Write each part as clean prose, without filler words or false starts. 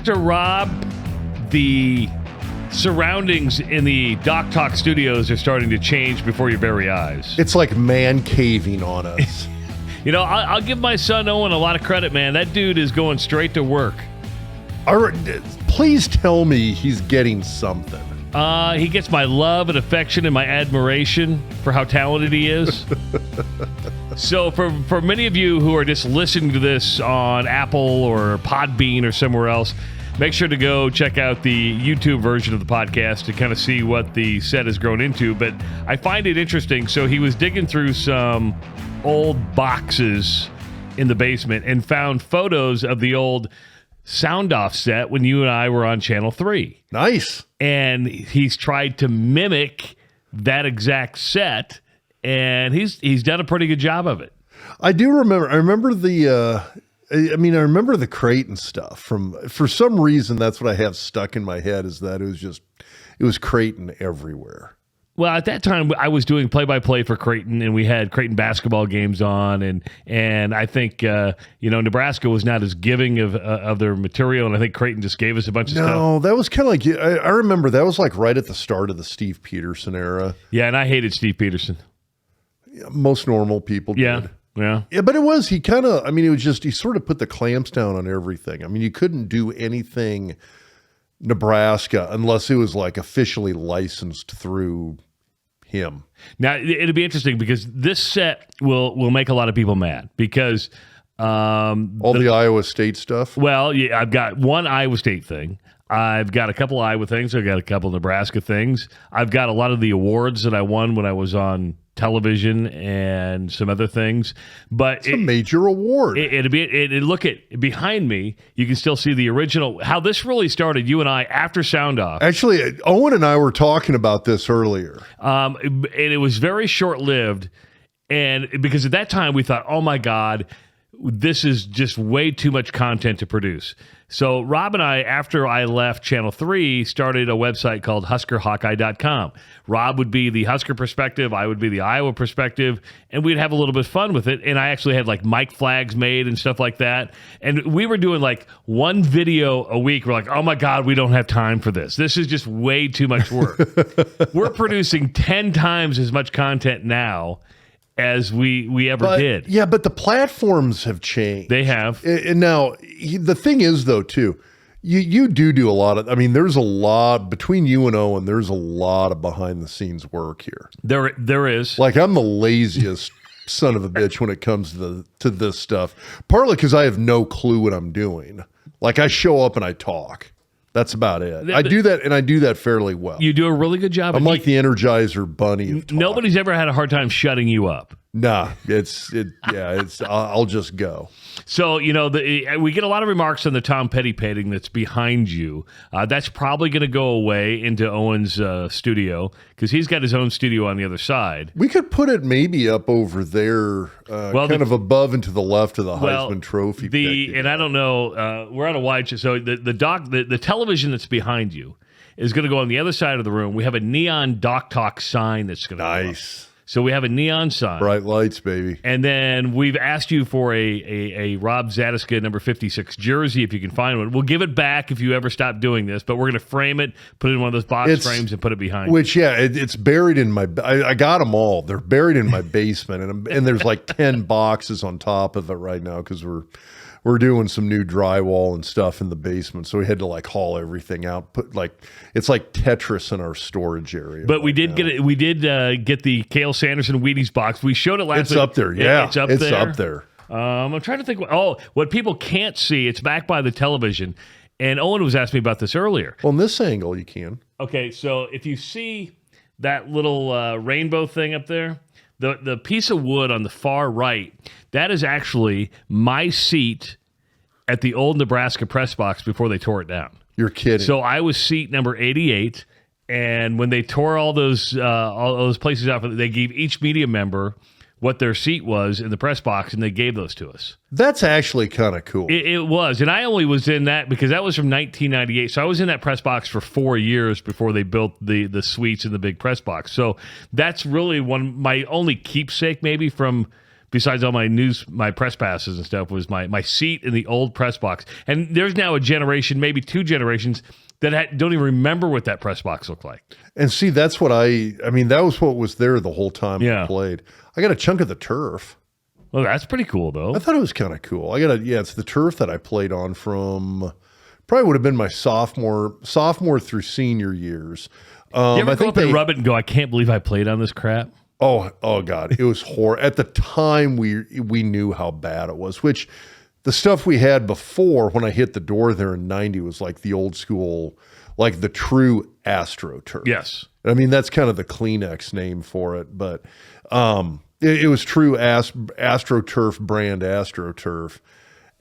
Dr. Rob, the surroundings in the Doc Talk studios are starting to change before your very eyes. It's like man caving on us. You know, I'll give my son Owen a lot of credit, man. That dude is going straight to work. Please tell me he's getting something. He gets my love and affection and my admiration for how talented he is. So for many of you who are just listening to this on Apple or Podbean or somewhere else, make sure to go check out the YouTube version of the podcast to kind of see what the set has grown into. But I find it interesting. So he was digging through some old boxes in the basement and found photos of the old Sound Off set when you and I were on Channel 3. Nice. And he's tried to mimic that exact set, and he's done a pretty good job of it. I do remember. I remember the Creighton stuff. For some reason, that's what I have stuck in my head, is that it was Creighton everywhere. Well, at that time, I was doing play-by-play for Creighton, and we had Creighton basketball games on, and I think Nebraska was not as giving of their material, and I think Creighton just gave us a bunch of stuff. No, that was kind of like, I remember that was like right at the start of the Steve Peterson era. Yeah, and I hated Steve Peterson. Yeah, most normal people did. Yeah, but it was, he sort of put the clamps down on everything. I mean, you couldn't do anything Nebraska unless it was like officially licensed through him. Now, it'll be interesting because this set will make a lot of people mad because all the Iowa State stuff. Well, yeah, I've got one Iowa State thing. I've got a couple Iowa things. I've got a couple Nebraska things. I've got a lot of the awards that I won when I was on television and some other things. But it's a major award. Look at behind me. You can still see the original. How this really started, you and I, after Sound Off. Actually, Owen and I were talking about this earlier. And it was very short-lived. And because at that time we thought, oh my God, this is just way too much content to produce. So Rob and I, after I left Channel 3, started a website called HuskerHawkeye.com. Rob would be the Husker perspective, I would be the Iowa perspective, and we'd have a little bit of fun with it. And I actually had like mic flags made and stuff like that. And we were doing like one video a week. We're like, oh my God, we don't have time for this. This is just way too much work. We're producing 10 times as much content now as we ever did. Yeah, but the platforms have changed. They have. And now, the thing is, though, too, you do a lot of, there's a lot, between you and Owen, there's a lot of behind-the-scenes work here. There is. Like, I'm the laziest son of a bitch when it comes to this stuff. Partly because I have no clue what I'm doing. Like, I show up and I talk. That's about it. I do that, and I do that fairly well. You do a really good job. I'm like the Energizer Bunny of talk. Nobody's ever had a hard time shutting you up. Nah, I'll just go. So, we get a lot of remarks on the Tom Petty painting that's behind you. That's probably going to go away into Owen's studio because he's got his own studio on the other side. We could put it maybe up over there, kind of above and to the left of the Heisman Trophy. And I don't know, we're on a wide shot. So the television that's behind you is going to go on the other side of the room. We have a neon Doc Talk sign that's going to go up. So we have a neon sign. Bright lights, baby. And then we've asked you for a Rob Zatechka number 56 jersey, if you can find one. We'll give it back if you ever stop doing this, but we're going to frame it, put it in one of those box frames, and put it behind it's buried in my... I got them all. They're buried in my basement, and there's like 10 boxes on top of it right now because we're doing some new drywall and stuff in the basement, so we had to like haul everything out. It's like Tetris in our storage area. But we did get it. We did get the Cale Sanderson Wheaties box. We showed it last week. It's up there. Yeah, it's up there. I'm trying to think. What people can't see, it's back by the television. And Owen was asking me about this earlier. Well, in this angle, you can. Okay, so if you see that little rainbow thing up there, the piece of wood on the far right, that is actually my seat at the old Nebraska press box before they tore it down. You're kidding. So I was seat number 88, and when they tore all those places out, they gave each media member what their seat was in the press box, and they gave those to us. That's actually kind of cool. It was, and I only was in that because that was from 1998. So I was in that press box for 4 years before they built the suites in the big press box. So that's really my only keepsake maybe from besides all my press passes and stuff, was my seat in the old press box. And there's now a generation, maybe 2 generations, that don't even remember what that press box looked like. And see, that's what I mean, that was what was there the whole time Yeah. I played. I got a chunk of the turf. Well, that's pretty cool, though. I thought it was kind of cool. It's the turf that I played on from probably would have been my sophomore through senior years. You ever I go think up and rub it and go, I can't believe I played on this crap? Oh God, it was horrible. At the time, we knew how bad it was, which the stuff we had before when I hit the door there in 90 was like the old school, like the true AstroTurf. Yes. I mean, that's kind of the Kleenex name for it, but it was true AstroTurf brand AstroTurf.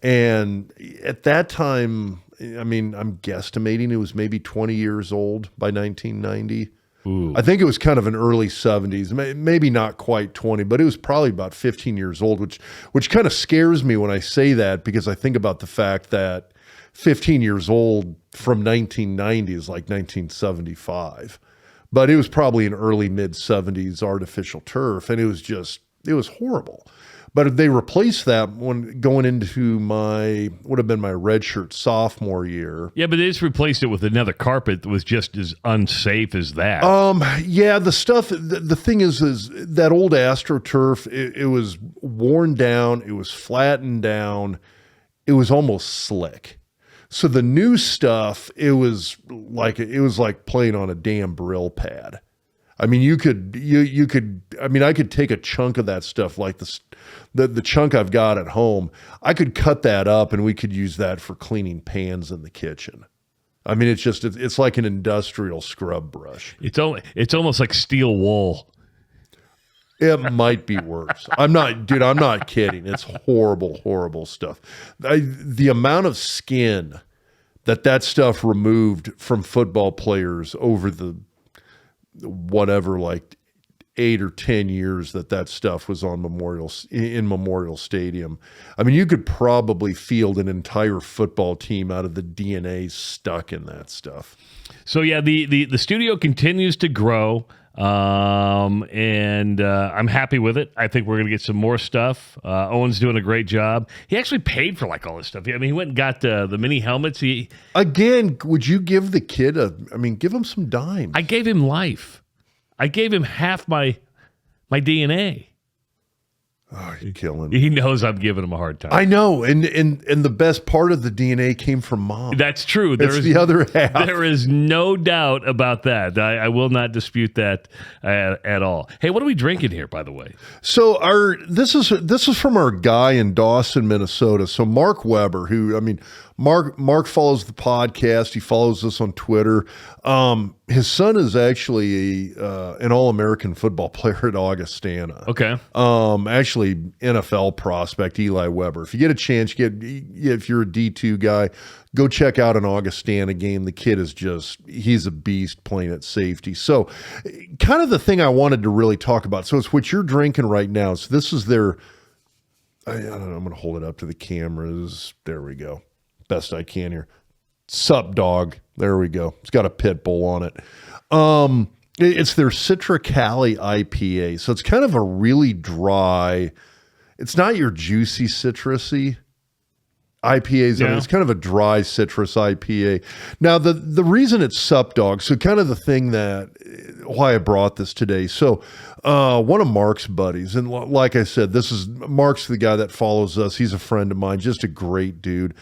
And at that time, I mean, I'm guesstimating it was maybe 20 years old by 1990. Ooh. I think it was kind of an early 70s, maybe not quite 20, but it was probably about 15 years old, which kind of scares me when I say that, because I think about the fact that 15 years old from 1990 is like 1975. But it was probably an early mid-70s artificial turf, and it was horrible. But they replaced that when going into would have been my redshirt sophomore year. Yeah, but they just replaced it with another carpet that was just as unsafe as that. Yeah, the stuff, the thing is that old AstroTurf, it was worn down, it was flattened down, it was almost slick. So the new stuff, it was like playing on a damn Brill pad. I mean, you could, I mean, I could take a chunk of that stuff, like the chunk I've got at home. I could cut that up and we could use that for cleaning pans in the kitchen. I mean, it's like an industrial scrub brush. It's almost like steel wool. It might be worse. I'm not kidding. It's horrible, horrible stuff. The amount of skin that stuff removed from football players over the whatever, like 8 or 10 years that stuff was on Memorial Stadium. I mean, you could probably field an entire football team out of the DNA stuck in that stuff. So yeah, the studio continues to grow, and I'm happy with it. I think we're going to get some more stuff. Owen's doing a great job. He actually paid for like all this stuff. I mean, he went and got the mini helmets. Again, would you give the kid give him some dimes? I gave him life. I gave him half my DNA. Oh, you're killing me. He knows I'm giving him a hard time. I know, and the best part of the DNA came from Mom. That's true. That's the other half. There is no doubt about that. I will not dispute that at all. Hey, what are we drinking here, by the way? So this is from our guy in Dawson, Minnesota. So Mark Weber, Mark follows the podcast. He follows us on Twitter. His son is actually an All-American football player at Augustana. Okay. Actually, NFL prospect Eli Weber. If you get a chance, if you're a D2 guy, go check out an Augustana game. The kid he's a beast playing at safety. So kind of the thing I wanted to really talk about. So it's what you're drinking right now. So this is their, I don't know, I'm going to hold it up to the cameras. There we go. Best I can here. Sup, dog. There we go. It's got a pit bull on it. It's their Citra Cali IPA. So it's kind of a really dry, it's not your juicy citrusy IPAs. Yeah. I mean, it's kind of a dry citrus IPA. Now, the reason it's Sup, dog, so kind of the thing why I brought this today. So one of Mark's buddies, and like I said, Mark's the guy that follows us. He's a friend of mine, just a great dude.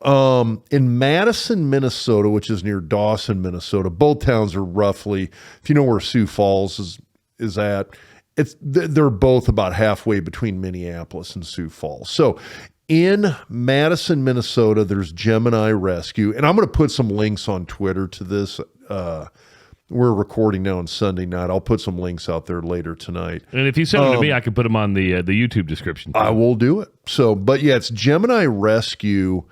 In Madison, Minnesota, which is near Dawson, Minnesota, both towns are roughly, if you know where Sioux Falls is at, they're both about halfway between Minneapolis and Sioux Falls. So in Madison, Minnesota, there's Gemini Rescue, and I'm going to put some links on Twitter to this. We're recording now on Sunday night. I'll put some links out there later tonight. And if you send them to me, I can put them on the YouTube description. I will do it. So, but yeah, it's Gemini Rescue.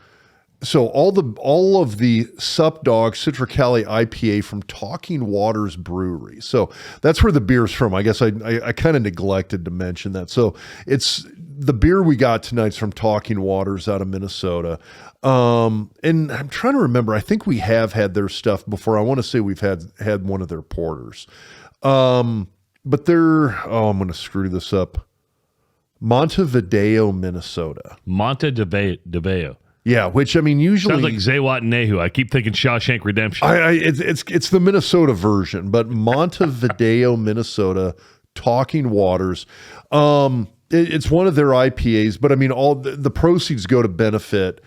So all of the Sup Dog Citra Cali IPA from Talking Waters Brewery. So that's where the beer's from. I guess I kind of neglected to mention that. So it's the beer we got tonight's from Talking Waters out of Minnesota. And I'm trying to remember. I think we have had their stuff before. I want to say we've had one of their porters. But I'm going to screw this up. Montevideo, Minnesota. Montevideo. Yeah, which I mean, usually Sounds like Zawat Nehu. I keep thinking Shawshank Redemption. it's the Minnesota version, but Montevideo, Minnesota, Talking Waters. It's one of their IPAs, but I mean, all the proceeds go to benefit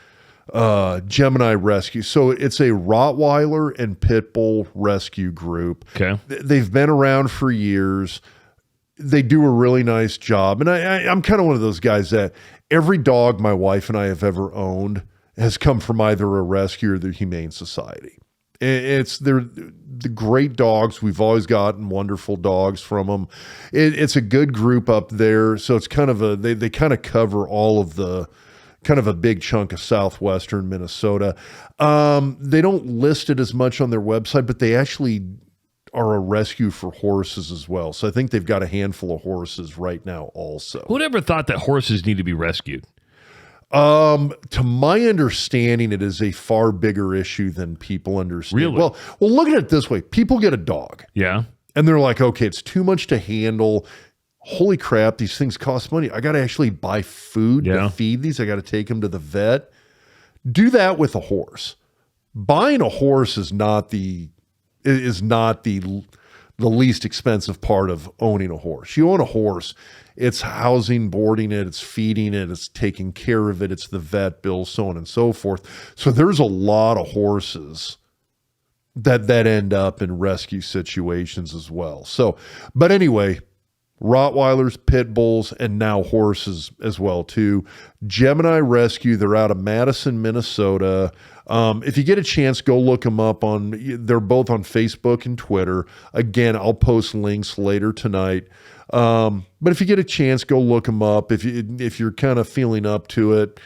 Gemini Rescue. So it's a Rottweiler and Pit Bull rescue group. Okay, they've been around for years. They do a really nice job, and I'm kind of one of those guys that every dog my wife and I have ever owned has come from either a rescue or the Humane Society. They're the great dogs. We've always gotten wonderful dogs from them. It's a good group up there. So it's kind of they kind of cover all of the kind of a big chunk of southwestern Minnesota. They don't list it as much on their website, but they actually are a rescue for horses as well. So I think they've got a handful of horses right now also. Who ever thought that horses need to be rescued? To my understanding, it is a far bigger issue than people understand. Really? Well, look at it this way. People get a dog. Yeah. And they're like, okay, it's too much to handle. Holy crap, these things cost money. I got to actually buy food to feed these. I got to take them to the vet. Do that with a horse. Buying a horse is not the least expensive part of owning a horse. You own a horse, it's housing, boarding it, it's feeding it, it's taking care of it, it's the vet bill, so on and so forth. So there's a lot of horses that end up in rescue situations as well. So, but anyway, Rottweilers, Pit Bulls, and now horses as well too. Gemini Rescue, they're out of Madison, Minnesota. If you get a chance, go look them up they're both on Facebook and Twitter. Again, I'll post links later tonight. But if you get a chance, go look them up. If you're kind of feeling up to it,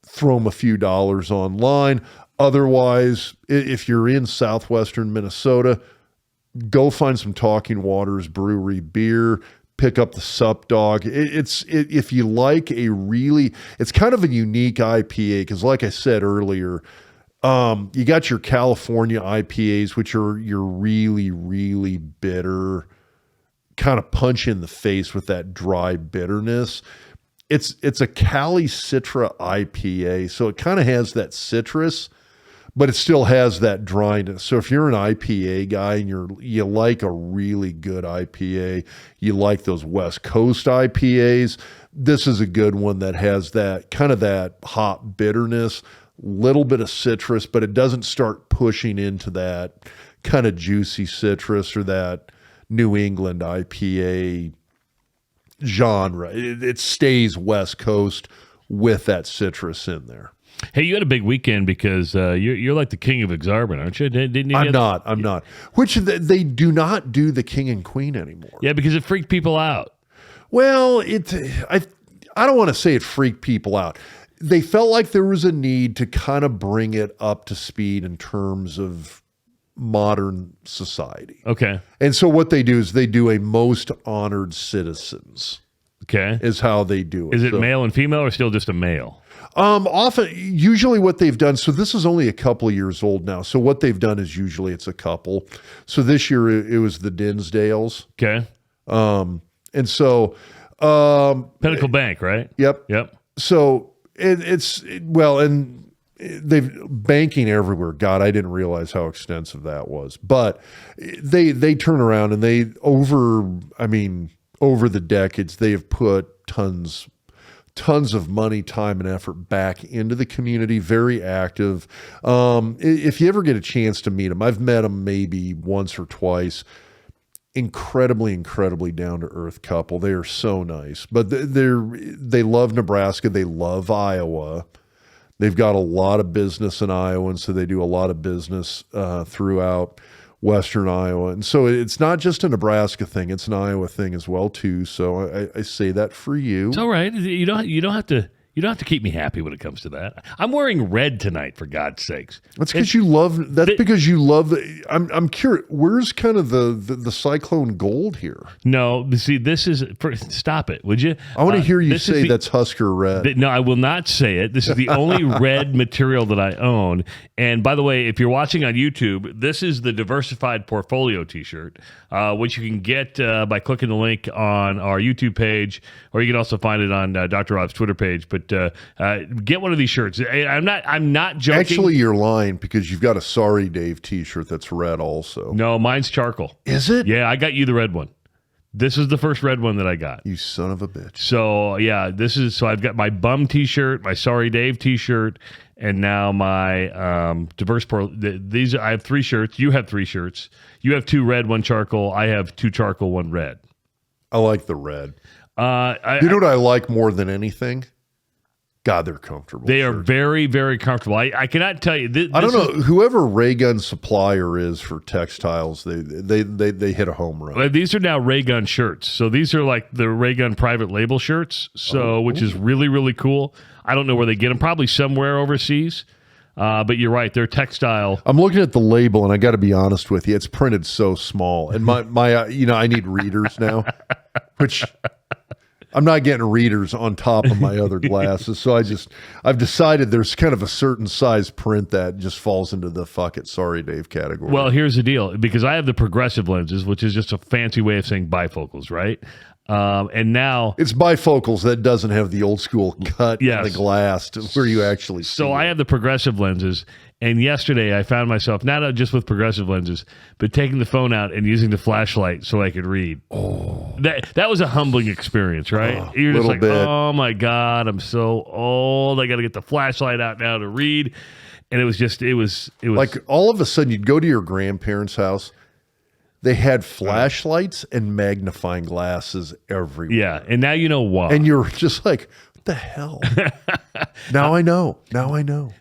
throw them a few dollars online. Otherwise, if you're in southwestern Minnesota, go find some Talking Waters Brewery beer. Pick up the Sup Dog. If you like it's kind of a unique IPA because, like I said earlier, you got your California IPAs, which are your really, really bitter, kind of punch in the face with that dry bitterness. It's a Cali Citra IPA, so it kind of has that citrus, but it still has that dryness. So if you're an IPA guy and you like a really good IPA, you like those West Coast IPAs, this is a good one that has that kind of that hop bitterness, little bit of citrus, but it doesn't start pushing into that kind of juicy citrus or that New England IPA genre. It stays West Coast with that citrus in there. Hey, you had a big weekend because you're like the king of Exarban, aren't you? Didn't you? I'm not. Which they do not do the king and queen anymore. Yeah, because it freaked people out. Well, I don't want to say it freaked people out. They felt like there was a need to kind of bring it up to speed in terms of modern society. Okay. And so what they do is they do a most honored citizens. Okay. Is how they do it. Is it male and female or still just a male? Usually what they've done, so this is only a couple of years old now. So what they've done is usually it's a couple. So this year it was the Dinsdales. Okay. And so, Pinnacle Bank, right? Yep. So and they've banking everywhere. God, I didn't realize how extensive that was, but they turn around and over the decades, they have put tons of money, time, and effort back into the community, very active. If you ever get a chance to meet them, I've met them maybe once or twice. Incredibly down-to-earth couple. They are so nice. But they love Nebraska. They love Iowa. They've got a lot of business in Iowa, and so they do a lot of business throughout Western Iowa. And so it's not just a Nebraska thing, it's an Iowa thing as well too. So I say that for you. It's all right. You don't have to You don't have to keep me happy when it comes to that. I'm wearing red tonight, for God's sakes. That's because you love. That's because you love. I'm curious. Where's kind of the cyclone gold here? No, see, this is. Stop it, would you? I want to hear you say that's Husker red. No, I will not say it. This is the only red material that I own. And by the way, if you're watching on YouTube, this is the Diversified Portfolio T-shirt, which you can get by clicking the link on our YouTube page, or you can also find it on Dr. Rob's Twitter page. But get one of these shirts. I'm not joking. Actually, you're lying because you've got a Sorry Dave T-shirt that's red also. No, mine's charcoal. Is it? Yeah, I got you the red one. This is the first red one that I got. You son of a bitch. So yeah, I've got my bum T-shirt, my Sorry Dave T-shirt, and now my I have 3 shirts. You have 3 shirts. You have 2 red, 1 charcoal. I have 2 charcoal, 1 red. I like the red. You know what I like more than anything? God, they're comfortable. They are very, very comfortable. I cannot tell you. I don't know. Whoever Ray Gun supplier is for textiles, they hit a home run. These are now Ray Gun shirts. So these are like the Ray Gun private label shirts. So which is really, really cool. I don't know where they get them. Probably somewhere overseas. But you're right. They're textile. I'm looking at the label, and I got to be honest with you. It's printed so small, and my I need readers now, which. I'm not getting readers on top of my other glasses, so I've decided there's kind of a certain size print that just falls into the fuck it, sorry Dave category. Well, here's the deal. Because I have the progressive lenses, which is just a fancy way of saying bifocals, right? And now... It's bifocals that doesn't have the old school cut in the glass to where you actually see So I have the progressive lenses, and yesterday I found myself, not just with progressive lenses, but taking the phone out and using the flashlight so I could read. Oh. That was a humbling experience, right? You're just like, bit. oh my God, I'm so old. I got to get the flashlight out now to read. And it was like all of a sudden you'd go to your grandparents' house. They had flashlights and magnifying glasses everywhere. Yeah, and now you know why. And you're just like, what the hell? Now I know.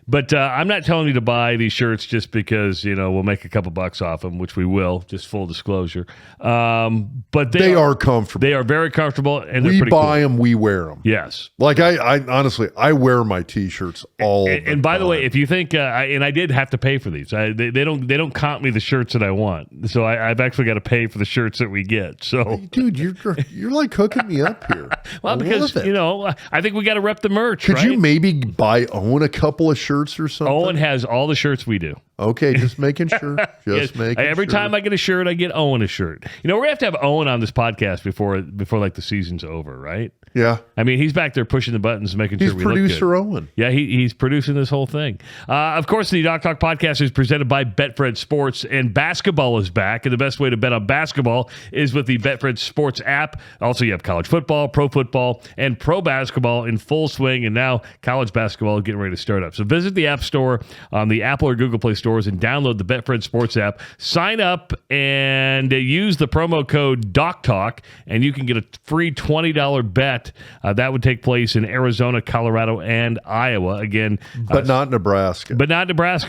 But I'm not telling you to buy these shirts just because, we'll make a couple bucks off them, which we will, just full disclosure. But they are comfortable. They are very comfortable, and they're pretty cool. We buy them, we wear them. Yes. Like I honestly, I wear my T-shirts all the time. And by the way, if you think, and I did have to pay for these. They don't comp me the shirts that I want. So I've actually got to pay for the shirts that we get. So, hey, dude, you're like hooking me up here. Well, because, I think we got to rep the merch, Could you maybe buy Owen a couple of shirts or something? Owen has all the shirts we do. Okay, just making sure. Every time I get a shirt, I get Owen a shirt. We're going to have to have Owen on this podcast before like the season's over, right? Yeah. I mean, he's back there pushing the buttons, making sure we look good. He's producer Owen. Yeah, he's producing this whole thing. Of course, the Doc Talk podcast is presented by BetFred Sports, and basketball is back. And the best way to bet on basketball is with the BetFred Sports app. Also, you have college football, pro football, and pro basketball in full swing. And now college basketball is getting ready to start up. So visit the App Store on the Apple or Google Play stores and download the BetFred Sports app. Sign up and use the promo code DocTalk, and you can get a free $20 bet. That would take place in Arizona, Colorado, and Iowa. Again, but not Nebraska.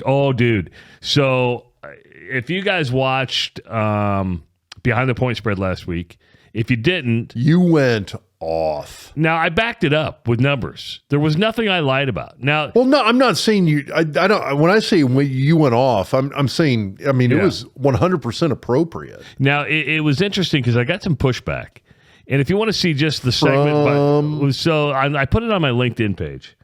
Oh, dude. So if you guys watched Behind the Point Spread last week, if you didn't, you went off. Now, I backed it up with numbers. There was nothing I lied about. Now, well, no, I'm not saying you. I don't. When I say you went off, I'm saying. I mean, it was 100% appropriate. Now, it was interesting because I got some pushback. And if you want to see just the segment, so I put it on my LinkedIn page,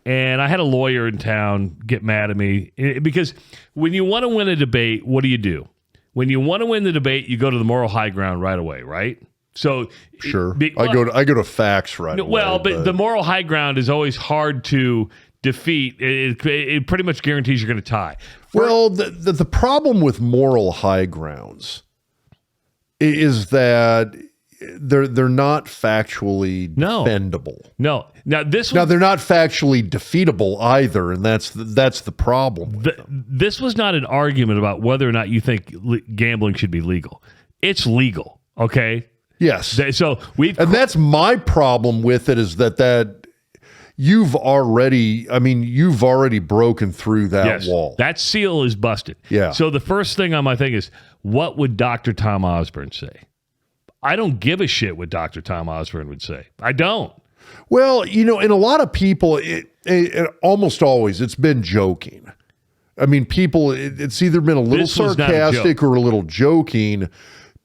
and I had a lawyer in town get mad at me because when you want to win a debate, what do? When you want to win the debate, you go to the moral high ground right away, right? So sure, I go to facts right away. Well, but the moral high ground is always hard to defeat. It pretty much guarantees you're going to tie. Well, the problem with moral high grounds is that they're not factually defendable. No. Now they're not factually defeatable either, and that's the problem. This was not an argument about whether or not you think gambling should be legal. It's legal, okay? Yes. So that's my problem with it is that you've already broken through that wall. That seal is busted. Yeah. So the first thing on my thing is, what would Dr. Tom Osborne say? I don't give a shit what Dr. Tom Osborne would say. I don't. Well, and a lot of people, it almost always, it's been joking. I mean, people, it's either been a little sarcastic or a little joking.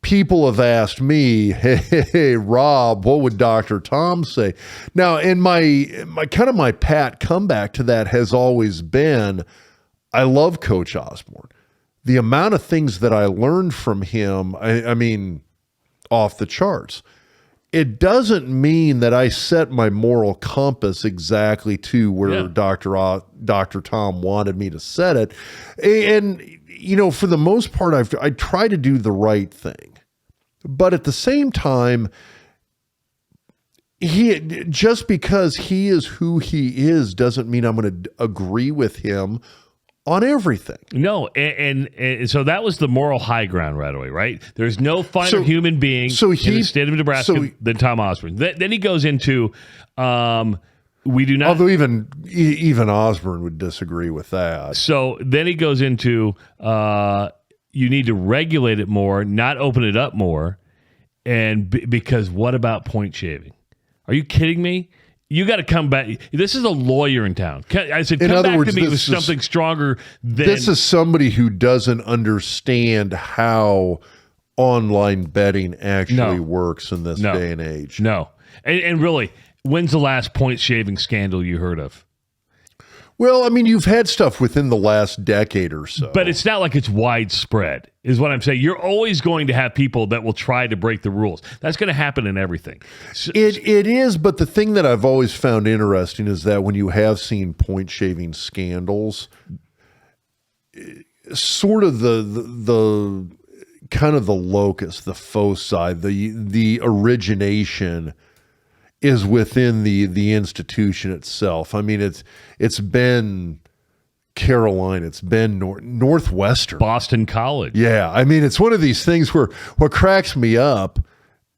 People have asked me, hey, Rob, what would Dr. Tom say? Now, and my pat comeback to that has always been, I love Coach Osborne. The amount of things that I learned from him, I mean, off the charts. It doesn't mean that I set my moral compass exactly to where Dr. Tom wanted me to set it. And, for the most part, I try to do the right thing. But at the same time, just because he is who he is doesn't mean I'm going to agree with him on everything. No, and so that was the moral high ground right away, right? There's no finer human being in the state of Nebraska than Tom Osborne. Then he goes into, we do not... Although even Osborne would disagree with that. So then he goes into, you need to regulate it more, not open it up more, and because what about point shaving? Are you kidding me? You got to come back. This is a lawyer in town. I said, come back to me with something stronger than... This is somebody who doesn't understand how online betting actually works in this day and age. No. And really, when's the last point shaving scandal you heard of? Well, I mean, you've had stuff within the last decade or so. But it's not like it's widespread, is what I'm saying. You're always going to have people that will try to break the rules. That's going to happen in everything. It is, but the thing that I've always found interesting is that when you have seen point-shaving scandals, sort of the kind of the locus, the faux side, the origination is within the institution itself. I mean, it's been Carolina, it's been Northwestern, Boston College. Yeah, I mean, it's one of these things where what cracks me up,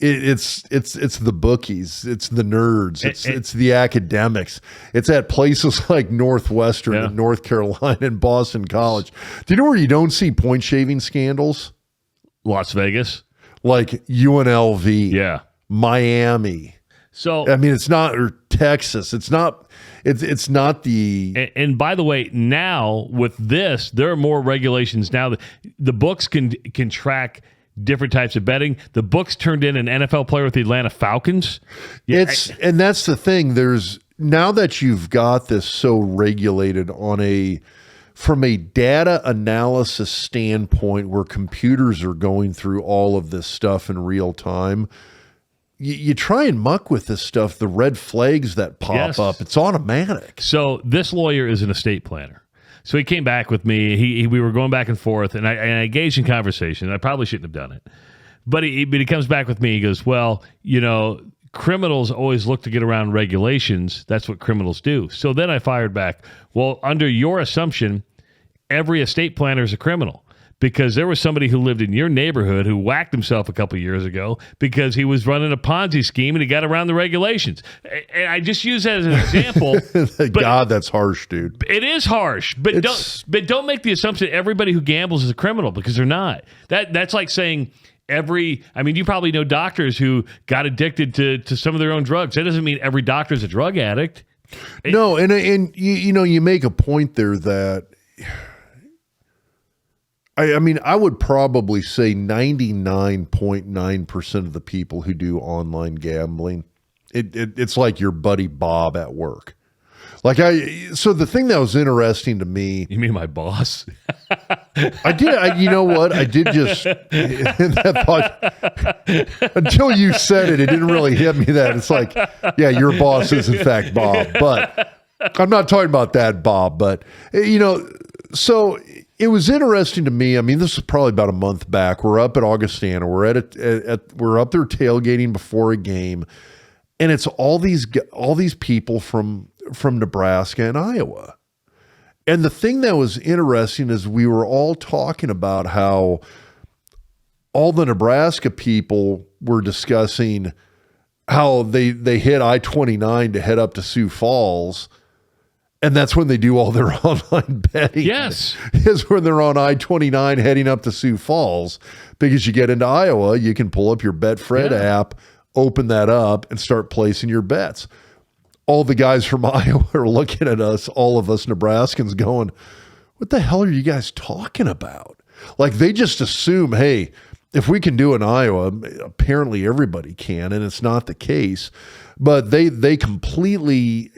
it's the bookies, it's the nerds, it's the academics. It's at places like Northwestern and North Carolina and Boston College. Do you know where you don't see point shaving scandals? Las Vegas, like UNLV, Miami. So I mean, it's not, or Texas. It's not the. And by the way, now with this, there are more regulations now. The books can track different types of betting. The books turned in an NFL player with the Atlanta Falcons. And that's the thing. Now that you've got this so regulated from a data analysis standpoint, where computers are going through all of this stuff in real time. You try and muck with this stuff, the red flags that pop up, it's automatic. So this lawyer is an estate planner. So he came back with me. We were going back and forth, and I engaged in conversation. I probably shouldn't have done it. But he comes back with me. He goes, well, criminals always look to get around regulations. That's what criminals do. So then I fired back, well, under your assumption, every estate planner is a criminal. Because there was somebody who lived in your neighborhood who whacked himself a couple of years ago because he was running a Ponzi scheme and he got around the regulations. And I just use that as an example. God, that's harsh, dude. It is harsh, but don't make the assumption everybody who gambles is a criminal, because they're not. That's like saying you probably know doctors who got addicted to some of their own drugs. That doesn't mean every doctor is a drug addict. No, and you make a point there that. I mean, I would probably say 99.9% of the people who do online gambling, it's like your buddy Bob at work. So the thing that was interesting to me. You mean my boss? I did. You know what? I did just in that thought, until you said it, it didn't really hit me that it's like, yeah, your boss is in fact Bob, but I'm not talking about that Bob. But so. It was interesting to me. I mean, this was probably about a month back. We're up at Augustana. We're we're up there tailgating before a game, and it's all these people from Nebraska and Iowa. And the thing that was interesting is we were all talking about how all the Nebraska people were discussing how they hit I-29 to head up to Sioux Falls. And that's when they do all their online betting. Yes. Is when they're on I-29 heading up to Sioux Falls. Because you get into Iowa, you can pull up your BetFred app, open that up, and start placing your bets. all the guys from Iowa are looking at us, all of us Nebraskans, going, what the hell are you guys talking about? Like, they just assume, hey, if we can do it in Iowa, apparently everybody can, and it's not the case. But they completely,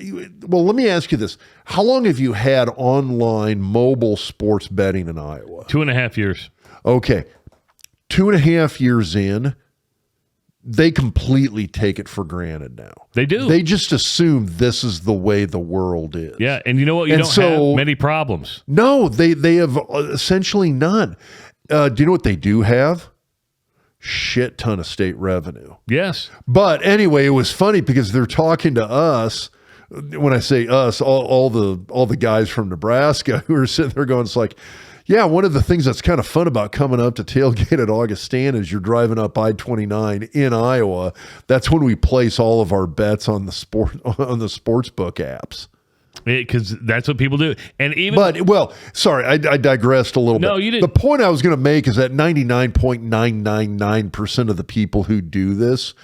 well, let me ask you this. How long have you had online mobile sports betting in Iowa? 2.5 years. Okay. 2.5 years in, they completely take it for granted now. They do. They just assume this is the way the world is. Yeah, and you know what? You don't have many problems. No, they have essentially none. Do you know what they do have? Shit ton of state revenue. Yes. But anyway, it was funny because they're talking to us. When I say us, all the guys from Nebraska who are sitting there going, it's like, yeah, one of the things that's kind of fun about coming up to tailgate at Augustana is you're driving up I-29 in Iowa. That's when we place all of our bets on the sports book apps. Because that's what people do. And even, but, well, sorry, I digressed a little bit. No, you didn't. The point I was going to make is that 99.999% of the people who do this,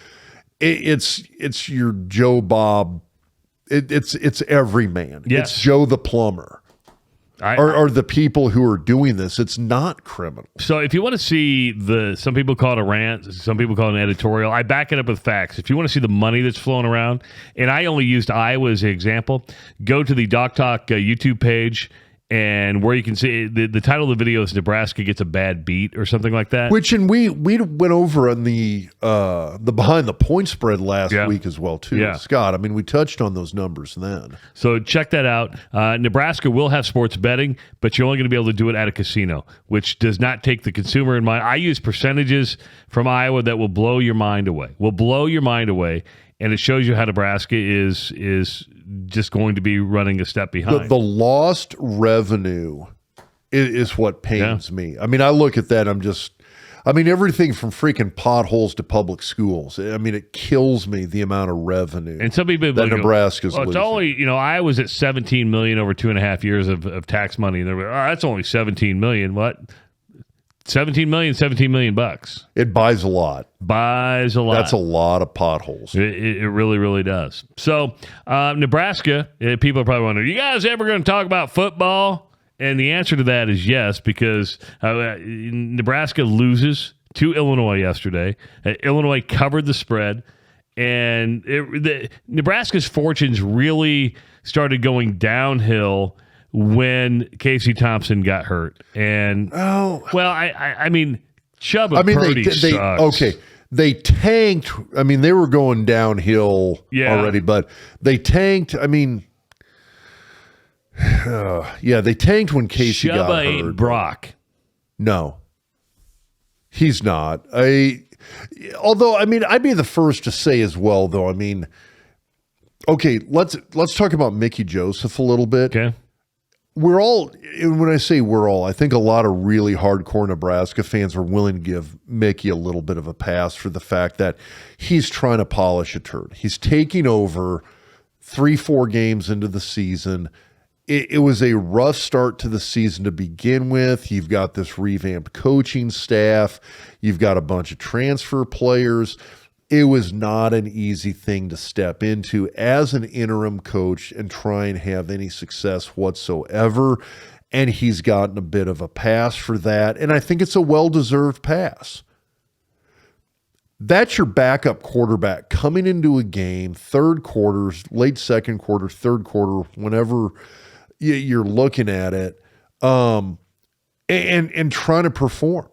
it's your Joe Bob. It's every man. Yes. It's Joe the plumber. Are the people who are doing this. It's not criminal. So if you want to see some people call it a rant, some people call it an editorial. I back it up with facts. If you want to see the money that's flowing around, and I only used Iowa as an example, go to the Doc Talk YouTube page, and where you can see the title of the video is Nebraska Gets a Bad Beat or something like that. Which, and we went over on the behind the point spread last week as well too, Scott. I mean, we touched on those numbers then. So check that out. Nebraska will have sports betting, but you're only going to be able to do it at a casino, which does not take the consumer in mind. I use percentages from Iowa that will blow your mind away. And it shows you how Nebraska is just going to be running a step behind. The lost revenue is what pains me. I mean, I look at that, everything from freaking potholes to public schools. I mean, it kills me the amount of revenue and some people that Nebraska's losing. It's only, I was at $17 million over 2.5 years of tax money. And they were, that's only $17 million. What? $17 million bucks. It buys a lot. That's a lot of potholes. It really, really does. So, Nebraska, people are probably wondering, you guys ever going to talk about football? And the answer to that is yes, because Nebraska loses to Illinois yesterday. Illinois covered the spread. And Nebraska's fortunes really started going downhill when Casey Thompson got hurt. And, I mean, Chubba Purdy sucks. Okay, they tanked. I mean, they were going downhill already, but they tanked. I mean, they tanked when Casey got hurt. Chubba ain't Brock. No, he's not. Although, I mean, I'd be the first to say as well, though. I mean, okay, let's talk about Mickey Joseph a little bit. Okay. We're all, and when I say we're all, I think a lot of really hardcore Nebraska fans are willing to give Mickey a little bit of a pass for the fact that he's trying to polish a turd. He's taking over 3-4 games into the season. It was a rough start to the season to begin with. You've got this revamped coaching staff. You've got a bunch of transfer players. It was not an easy thing to step into as an interim coach and try and have any success whatsoever. And he's gotten a bit of a pass for that. And I think it's a well-deserved pass. That's your backup quarterback coming into a game, third quarter, late second quarter, third quarter, whenever you're looking at it, and trying to perform.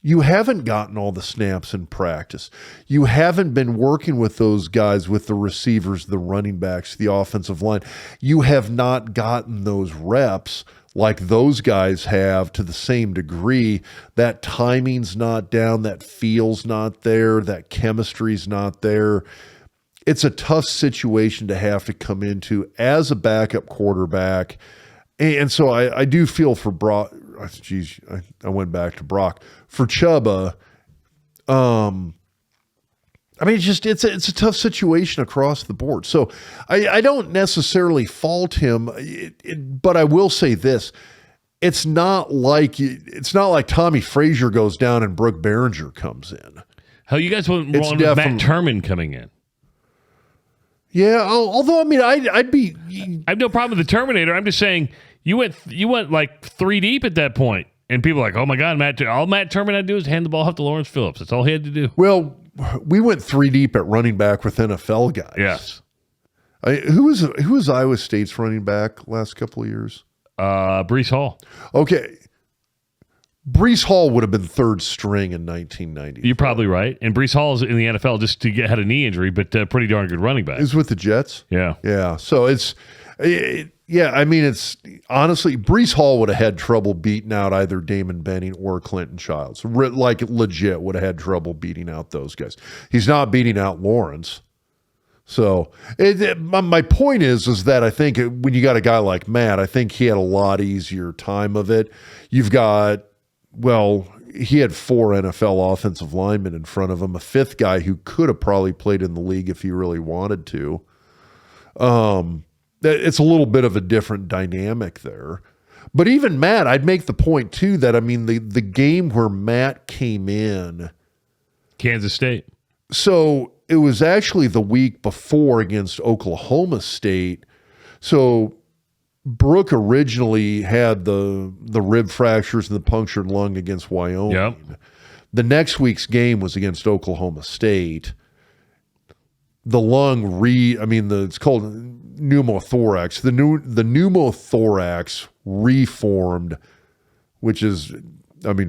You haven't gotten all the snaps in practice. You haven't been working with those guys, with the receivers, the running backs, the offensive line. You have not gotten those reps like those guys have to the same degree. That timing's not down, that feel's not there, that chemistry's not there. It's a tough situation to have to come into as a backup quarterback. And so I do feel for Brock. Geez, I went back to Brock. For Chubba, I mean, it's a tough situation across the board. So I don't necessarily fault him, but I will say this: it's not like Tommy Frazier goes down and Brooke Behringer comes in. Hell, you guys want Matt Turman coming in? Yeah, although, I mean, I'd be... I have no problem with the Terminator. I'm just saying you went like 3 deep at that point. And people are like, oh, my God, all Matt Turman had to do is hand the ball off to Lawrence Phillips. That's all he had to do. Well, we went 3 deep at running back with NFL guys. Yes. Who was Iowa State's running back last couple of years? Breece Hall. Okay. Breece Hall would have been third string in 1990. You're probably right. And Breece Hall is in the NFL just to had a knee injury, but pretty darn good running back. He's with the Jets? Yeah. Yeah. So it's honestly, Breece Hall would have had trouble beating out either Damon Benning or Clinton Childs. Like legit would have had trouble beating out those guys. He's not beating out Lawrence. So my point is that I think when you got a guy like Matt, I think he had a lot easier time of it. You've got, he had 4 NFL offensive linemen in front of him, a 5th guy who could have probably played in the league if he really wanted to. It's a little bit of a different dynamic there. But even Matt, I'd make the point too that, I mean, the game where Matt came in. Kansas State. So it was actually the week before against Oklahoma State. So Brooke originally had the rib fractures and the punctured lung against Wyoming. Yep. The next week's game was against Oklahoma State. The lung it's called pneumothorax. The pneumothorax reformed, which is,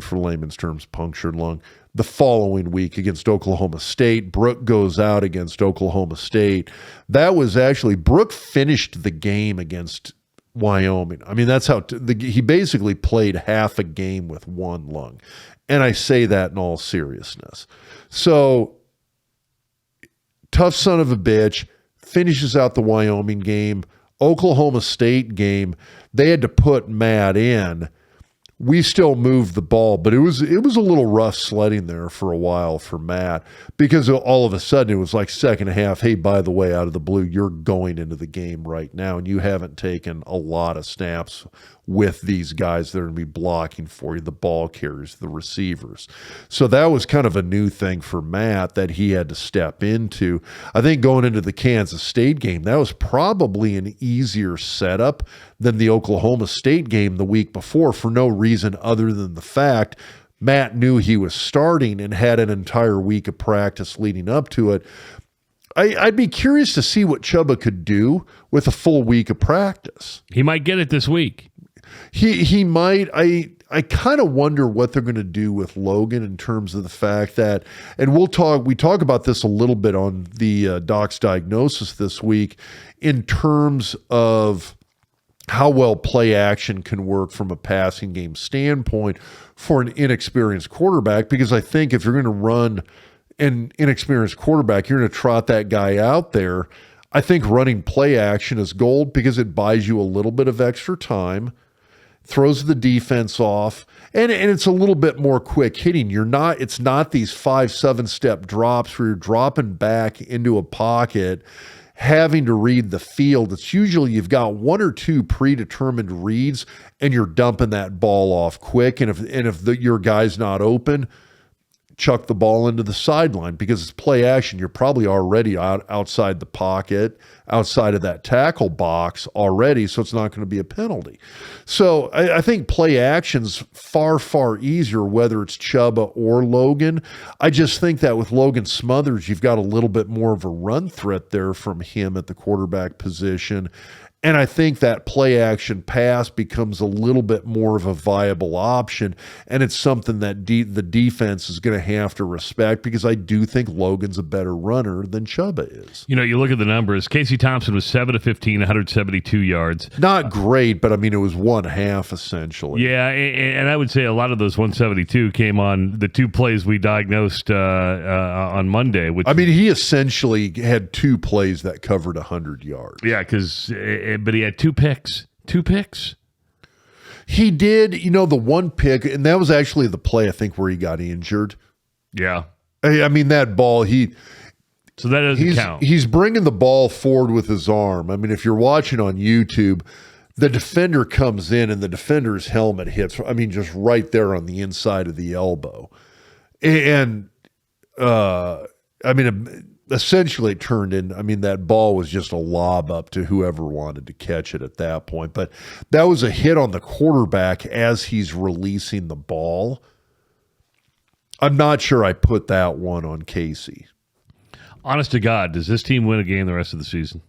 for layman's terms, punctured lung. The following week against Oklahoma State, Brooke goes out against Oklahoma State. That was actually, Brooke finished the game against Wyoming. That's how he basically played half a game with one lung. And I say that in all seriousness. So, tough son of a bitch, finishes out the Wyoming game. Oklahoma State game, they had to put Matt in. We still moved the ball, but it was a little rough sledding there for a while for Matt, because all of a sudden it was like second half, hey, by the way, out of the blue, you're going into the game right now, and you haven't taken a lot of snaps with these guys that are going to be blocking for you, the ball carriers, the receivers. So that was kind of a new thing for Matt that he had to step into. I think going into the Kansas State game, that was probably an easier setup than the Oklahoma State game the week before, for no reason other than the fact Matt knew he was starting and had an entire week of practice leading up to it. I'd be curious to see what Chubba could do with a full week of practice. He might get it this week. He might. I kind of wonder what they're going to do with Logan in terms of the fact that, and we talk about this a little bit on the Doc's Diagnosis this week, in terms of how well play action can work from a passing game standpoint for an inexperienced quarterback, because I think if you're going to run an inexperienced quarterback, you're going to trot that guy out there. I think running play action is gold because it buys you a little bit of extra time, throws the defense off, and it's a little bit more quick hitting. It's not these 5-7 step drops where you're dropping back into a pocket, having to read the field. It's usually you've got 1 or 2 predetermined reads and you're dumping that ball off quick. And if your guy's not open, chuck the ball into the sideline, because it's play action. You're probably already outside the pocket, outside of that tackle box already, so it's not going to be a penalty. So I think play action's far, far easier, whether it's Chubba or Logan. I just think that with Logan Smothers, you've got a little bit more of a run threat there from him at the quarterback position. And I think that play action pass becomes a little bit more of a viable option, and it's something that the defense is going to have to respect, because I do think Logan's a better runner than Chubba is. You look at the numbers. Casey Thompson was 7 of 15, 172 yards. Not great, but it was 1/2 essentially. Yeah, and I would say a lot of those 172 came on the 2 plays we diagnosed on Monday. He essentially had 2 plays that covered 100 yards. Yeah, but he had 2 picks. 2 picks. He did, the one pick, and that was actually the play, I think, where he got injured. Yeah. That ball, so that doesn't count. He's bringing the ball forward with his arm. If you're watching on YouTube, the defender comes in and the defender's helmet hits, just right there on the inside of the elbow. And, essentially it turned in, I mean, that ball was just a lob up to whoever wanted to catch it at that point. But that was a hit on the quarterback as he's releasing the ball. I'm not sure I put that one on Casey. Honest to God, does this team win a game the rest of the season?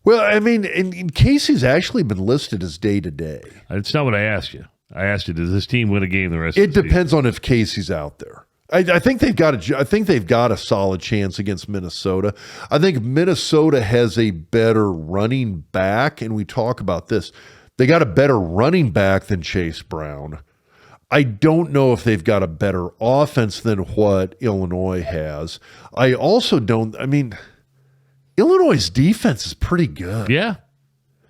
Well, I mean, and Casey's actually been listed as day-to-day. It's not what I asked you. I asked you, does this team win a game the rest of the season? It depends on if Casey's out there. I think they've got a solid chance against Minnesota. I think Minnesota has a better running back, and we talk about this. They got a better running back than Chase Brown. I don't know if they've got a better offense than what Illinois has. I also don't. I mean, Illinois' defense is pretty good. Yeah.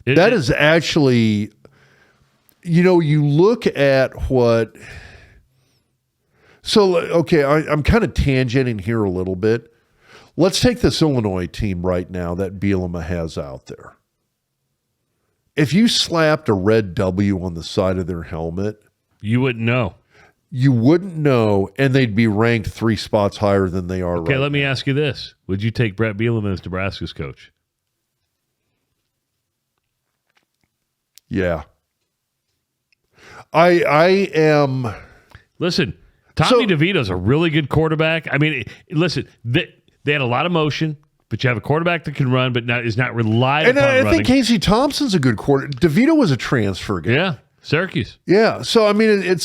That is actually, you look at what. So, okay, I'm kind of tangenting here a little bit. Let's take this Illinois team right now that Bielema has out there. If you slapped a red W on the side of their helmet, you wouldn't know. You wouldn't know, and they'd be ranked 3 spots higher than they are right now. Okay, let me ask you this. Would you take Brett Bielema as Nebraska's coach? Yeah. I am... Listen, Tommy DeVito's a really good quarterback. I mean, listen, they had a lot of motion, but you have a quarterback that can run, but is not relied upon running. And I think Casey Thompson's a good quarterback. DeVito was a transfer guy. Yeah, Syracuse. Yeah, so I mean,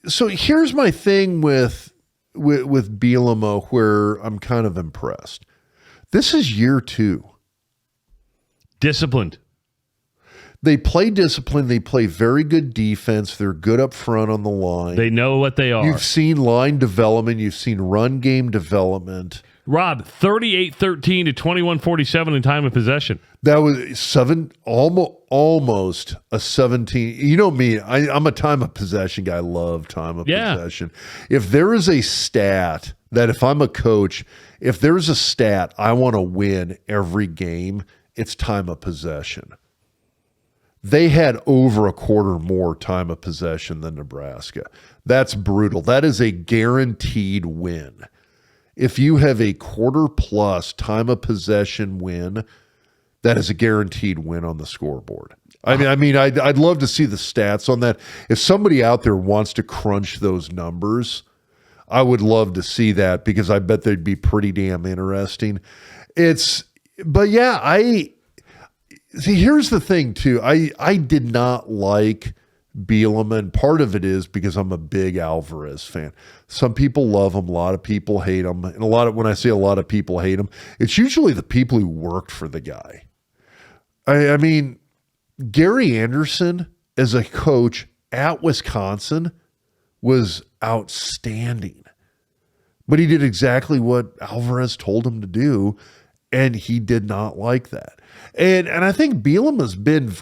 so here's my thing with Bielema where I'm kind of impressed. This is year 2. Disciplined. They play discipline. They play very good defense. They're good up front on the line. They know what they are. You've seen line development. You've seen run game development. Rob, 38-13 to 21-47 in time of possession. That was almost a 17. You know me, I'm a time of possession guy. I love time of possession. If there is a stat that if I'm a coach, if there's a stat I want to win every game, it's time of possession. They had over a quarter more time of possession than Nebraska. That's brutal. That is a guaranteed win. If you have a quarter plus time of possession win, that is a guaranteed win on the scoreboard. I mean, I'd love to see the stats on that. If somebody out there wants to crunch those numbers, I would love to see that because I bet they'd be pretty damn interesting. But yeah, see, here's the thing, too. I did not like Bielema, and part of it is because I'm a big Alvarez fan. Some people love him, a lot of people hate him, and when I say a lot of people hate him, it's usually the people who worked for the guy. I mean, Gary Anderson as a coach at Wisconsin was outstanding, but he did exactly what Alvarez told him to do, and he did not like that. And I think Bielema's been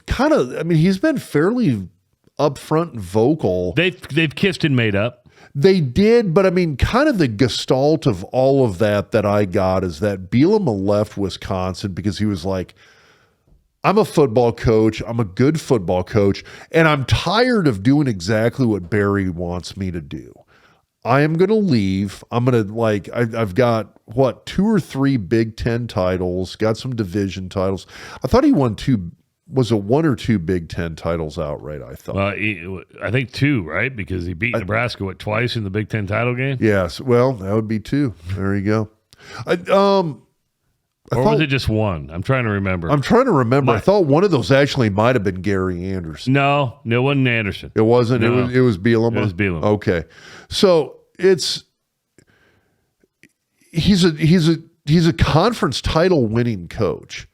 he's been fairly upfront and vocal. They've kissed and made up. They did, but I mean, kind of the gestalt of all of that I got is that Bielema left Wisconsin because he was like, I'm a football coach. I'm a good football coach, and I'm tired of doing exactly what Barry wants me to do. I am going to leave. I'm going to I've got 2 or 3 Big Ten titles, got some division titles. I thought he won 2. Was it 1 or 2 Big Ten titles outright? I thought. I think 2, right? Because he beat Nebraska twice in the Big Ten title game. Yes. Well, that would be 2. There you go. Was it just 1? I'm trying to remember. I thought one of those actually might have been Gary Anderson. No, it wasn't Anderson. It wasn't. No. It was Bielema. It was Bielema. Okay, so he's a conference title winning coach.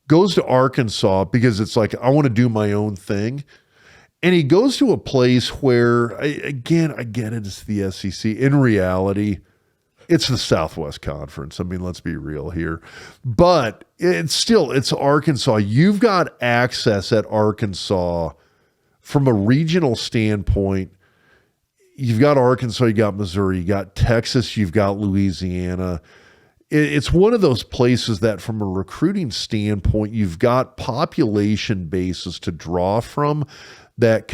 Goes to Arkansas because it's like, I want to do my own thing. And he goes to a place where, I get it, it's the SEC. In reality, it's the Southwest Conference. I mean, let's be real here. But it's Arkansas. You've got access at Arkansas from a regional standpoint. You've got Arkansas, you got Missouri, you got Texas, you've got Louisiana. It's one of those places that from a recruiting standpoint, you've got population bases to draw from that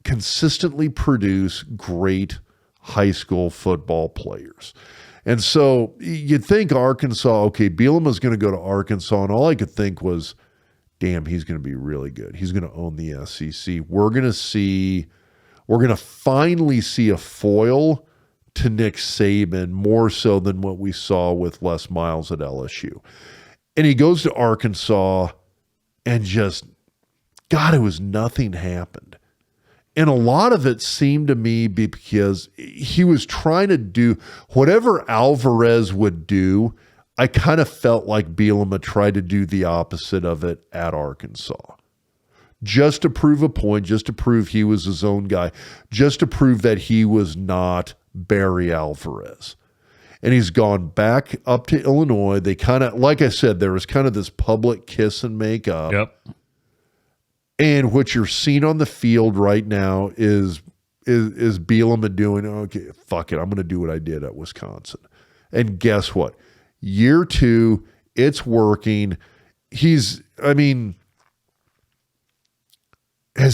consistently produce great high school football players. And so you'd think Arkansas, okay, Bielema's going to go to Arkansas, and all I could think was, damn, he's going to be really good. He's going to own the SEC. We're going to finally see a foil to Nick Saban, more so than what we saw with Les Miles at LSU. And he goes to Arkansas and just, God, it was nothing happened. And a lot of it seemed to me because he was trying to do whatever Alvarez would do. I kind of felt like Bielema tried to do the opposite of it at Arkansas. Just to prove a point, just to prove he was his own guy, just to prove that he was not Barry Alvarez. And he's gone back up to Illinois. They kind of, like I said, there was kind of this public kiss and make up. Yep. And what you're seeing on the field right now is Bielema doing, okay, fuck it, I'm going to do what I did at Wisconsin. And guess what? Year 2, it's working. Has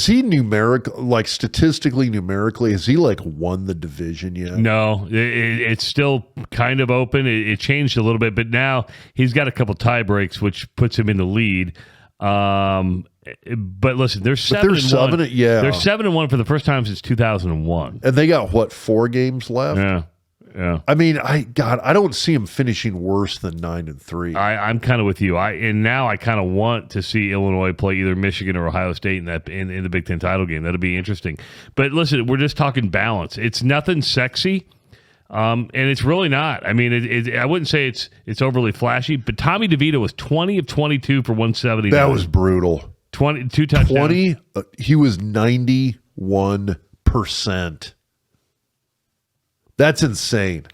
he statistically, numerically, has he won the division yet? No, it's still kind of open. It changed a little bit, but now he's got a couple tie breaks, which puts him in the lead. But listen, they're 7-1. Yeah, they're 7-1 for the first time since 2001, and they got 4 games left. Yeah. I mean, I don't see him finishing worse than 9-3. I'm kind of with you. Now I kind of want to see Illinois play either Michigan or Ohio State in the Big Ten title game. That'll be interesting. But listen, we're just talking balance. It's nothing sexy. And it's really not. I mean, I wouldn't say it's overly flashy, but Tommy DeVito was 20 of 22 for 170. That was brutal. 22 touchdowns. 20. He was 91%. That's insane.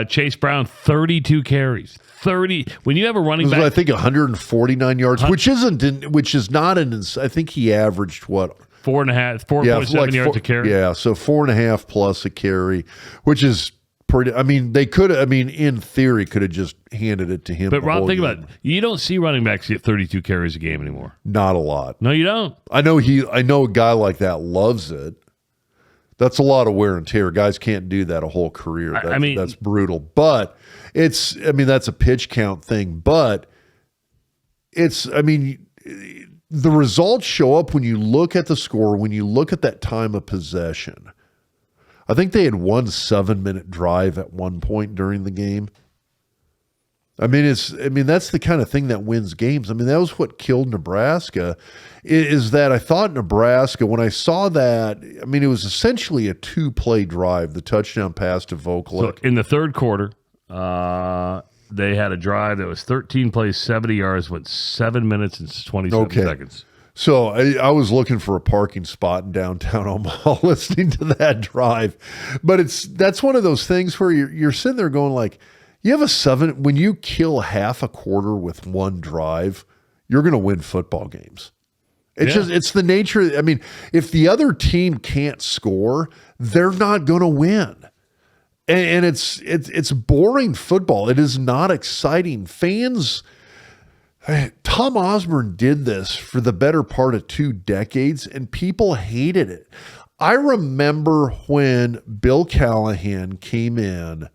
Chase Brown, 32 carries. 30. When you have a running back, I think 149 yards, which is not I think he averaged what? 4.7 yards a carry. Yeah, so 4.5 plus a carry, which is pretty. I mean, in theory, could have just handed it to him. But Rob, think about it. You don't see running backs get 32 carries a game anymore. Not a lot. No, you don't. I know a guy like that loves it. That's a lot of wear and tear. Guys can't do that a whole career. That's brutal. But that's a pitch count thing. But the results show up when you look at the score, when you look at that time of possession. I think they had 1 7-minute drive at one point during the game. That's the kind of thing that wins games. That was what killed Nebraska, is that I thought Nebraska, when I saw that, it was essentially a 2-play drive, the touchdown pass to Vokalek. So in the third quarter, they had a drive that was 13 plays, 70 yards, went 7 minutes and 27 seconds. So I was looking for a parking spot in downtown Omaha listening to that drive. But that's one of those things where you're sitting there going like, you have when you kill half a quarter with one drive, you're going to win football games. It's the nature. If the other team can't score, they're not going to win. And it's boring football. It is not exciting. Fans, Tom Osborne did this for the better part of 2 decades, and people hated it. I remember when Bill Callahan came in,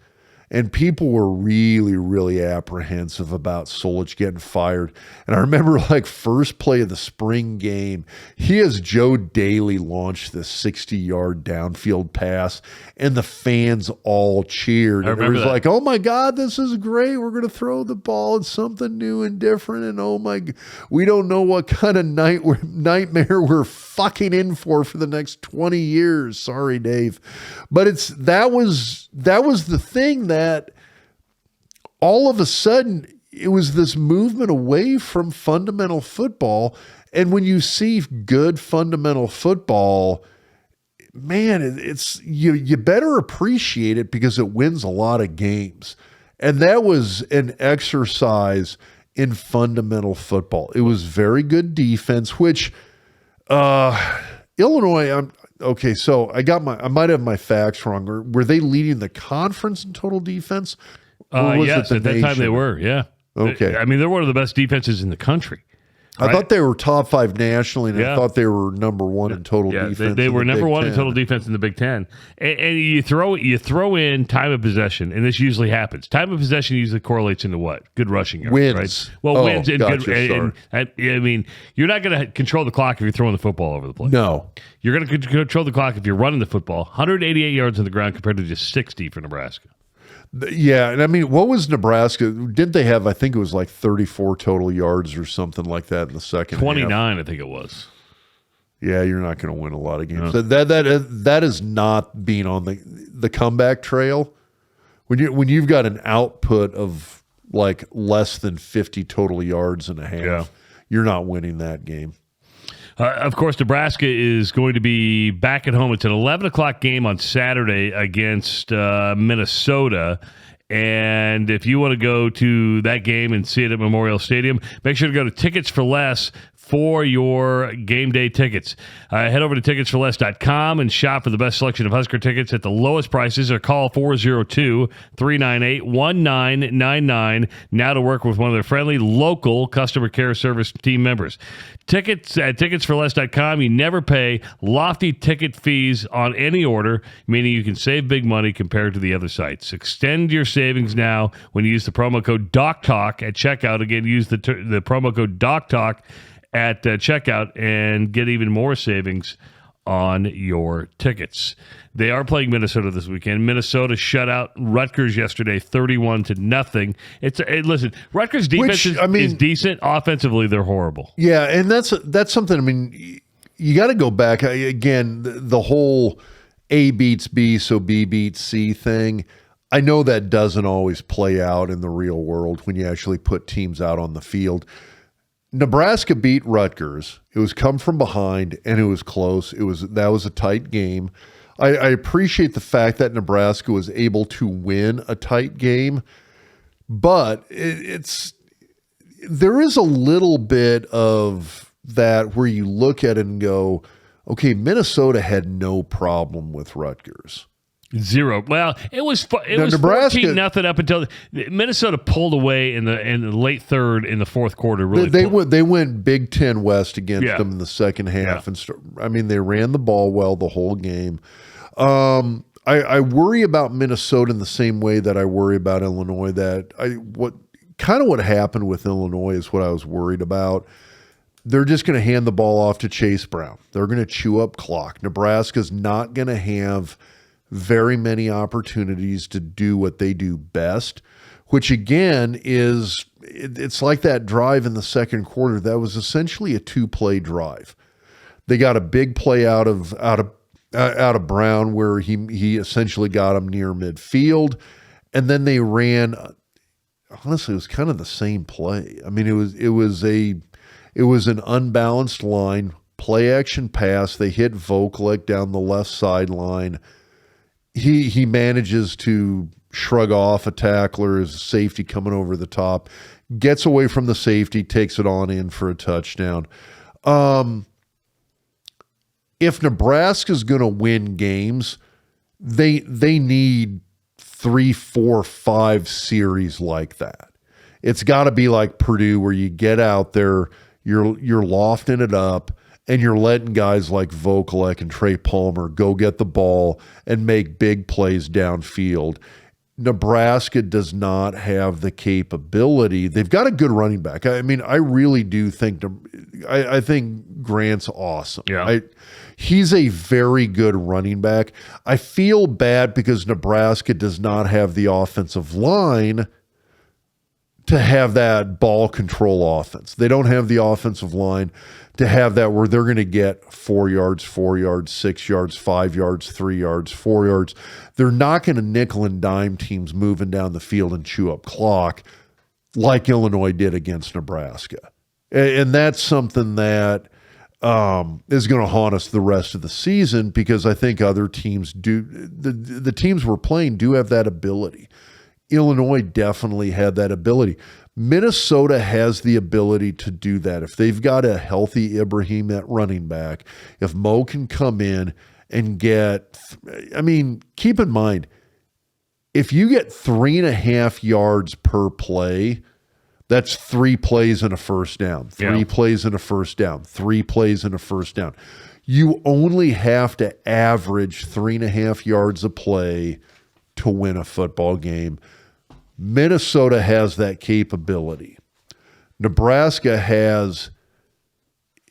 and people were really, really apprehensive about Solich getting fired. And I remember first play of the spring game, he has Joe Daly launch this 60-yard downfield pass, and the fans all cheered. And it was like, oh my God, this is great. We're going to throw the ball. It's something new and different. And oh my, we don't know what kind of nightmare we're fucking in for the next 20 years. Sorry, Dave. But that was the thing that all of a sudden it was this movement away from fundamental football. And when you see good fundamental football, man, it's you better appreciate it because it wins a lot of games. And that was an exercise in fundamental football. It was very good defense, which Illinois, okay, so I might have my facts wrong. Or were they leading the conference in total defense? Yes, at that time they were, yeah. Okay. They're one of the best defenses in the country. I thought they were top 5 nationally, and I thought they were number 1 in total defense. They were number 1 in total defense. defense in the Big Ten. And you throw in time of possession, and this usually happens. Time of possession usually correlates into what? Good rushing yards, Wins. right? Well, wins and gotcha, good. I mean, you're not going to control the clock if you're throwing the football over the place. No. You're going to control the clock if you're running the football. 188 yards on the ground compared to just 60 for Nebraska. Yeah, and I mean, what was Nebraska? Didn't they have, I think it was like 34 total yards or something like that in the second 29, half? I think it was. Yeah, you're not going to win a lot of games. No. That is not being on the comeback trail. When you've got an output of like less than 50 total yards and a half, you're not winning that game. Of course, Nebraska is going to be back at home. It's an 11 o'clock game on Saturday against Minnesota. And if you want to go to that game and see it at Memorial Stadium, make sure to go to Tickets for Less for your game day tickets. Head over to ticketsforless.com and shop for the best selection of Husker tickets at the lowest prices, or call 402-398-1999 now to work with one of their friendly local customer care service team members. Tickets at ticketsforless.com. You never pay lofty ticket fees on any order, meaning you can save big money compared to the other sites. Extend your savings now when you use the promo code DocTalk at checkout. Again, use the promo code DocTalk at checkout and get even more savings on your tickets. They are playing Minnesota this weekend. Minnesota shut out Rutgers yesterday, 31-0. Listen, Rutgers' defense is decent. Offensively, they're horrible. Yeah, and that's something. I mean, you got to go back again. The whole A beats B, so B beats C thing. I know that doesn't always play out in the real world when you actually put teams out on the field. Nebraska beat Rutgers. It was come from behind, and it was close. That was a tight game. I appreciate the fact that Nebraska was able to win a tight game, but there is a little bit of that where you look at it and go, okay, Minnesota had no problem with Rutgers. 0. Well, it was Nebraska 14-0 up until Minnesota pulled away in the late third in the fourth quarter. Really, they went Big Ten West against them in the second half, and they ran the ball well the whole game. I worry about Minnesota in the same way that I worry about Illinois. What happened with Illinois is what I was worried about. They're just going to hand the ball off to Chase Brown. They're going to chew up clock. Nebraska's not going to have very many opportunities to do what they do best, which again it's like that drive in the second quarter. That was essentially a 2-play drive. They got a big play out of Brown where he essentially got him near midfield, and then they ran. Honestly, it was kind of the same play. I mean, it was an unbalanced line, play action pass. They hit Vokalek down the left sideline. He manages to shrug off a tackler as a safety coming over the top, gets away from the safety, takes it on in for a touchdown. If Nebraska's going to win games, they need 3, 4, 5 series like that. It's got to be like Purdue, where you get out there, you're lofting it up, and you're letting guys like Vokalek and Trey Palmer go get the ball and make big plays downfield. Nebraska does not have the capability. They've got a good running back. I mean, I really do think I think Grant's awesome. Yeah. He's a very good running back. I feel bad because Nebraska does not have the offensive line to have that ball control offense. They don't have the offensive line to have that where they're going to get 4 yards, 4 yards, 6 yards, 5 yards, 3 yards, 4 yards. They're not going to nickel and dime teams moving down the field and chew up clock like Illinois did against Nebraska. And that's something that is going to haunt us the rest of the season, because I think other teams do. The teams we're playing do have that ability. Illinois definitely had that ability. Minnesota has the ability to do that. If they've got a healthy Ibrahim at running back, if Mo can come in and keep in mind, if you get 3.5 yards per play, That's 3 plays and a first down, 3 plays and a first down, 3 plays and a first down. You only have to average 3.5 yards a play to win a football game. Minnesota has that capability. Nebraska has,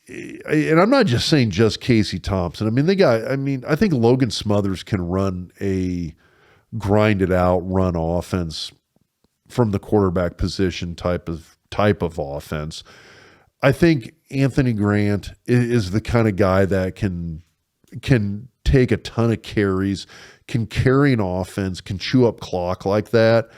and I'm not just saying just Casey Thompson. I think Logan Smothers can run a grinded out run offense from the quarterback position type of offense. I think Anthony Grant is the kind of guy that can take a ton of carries, can carry an offense, can chew up clock like that.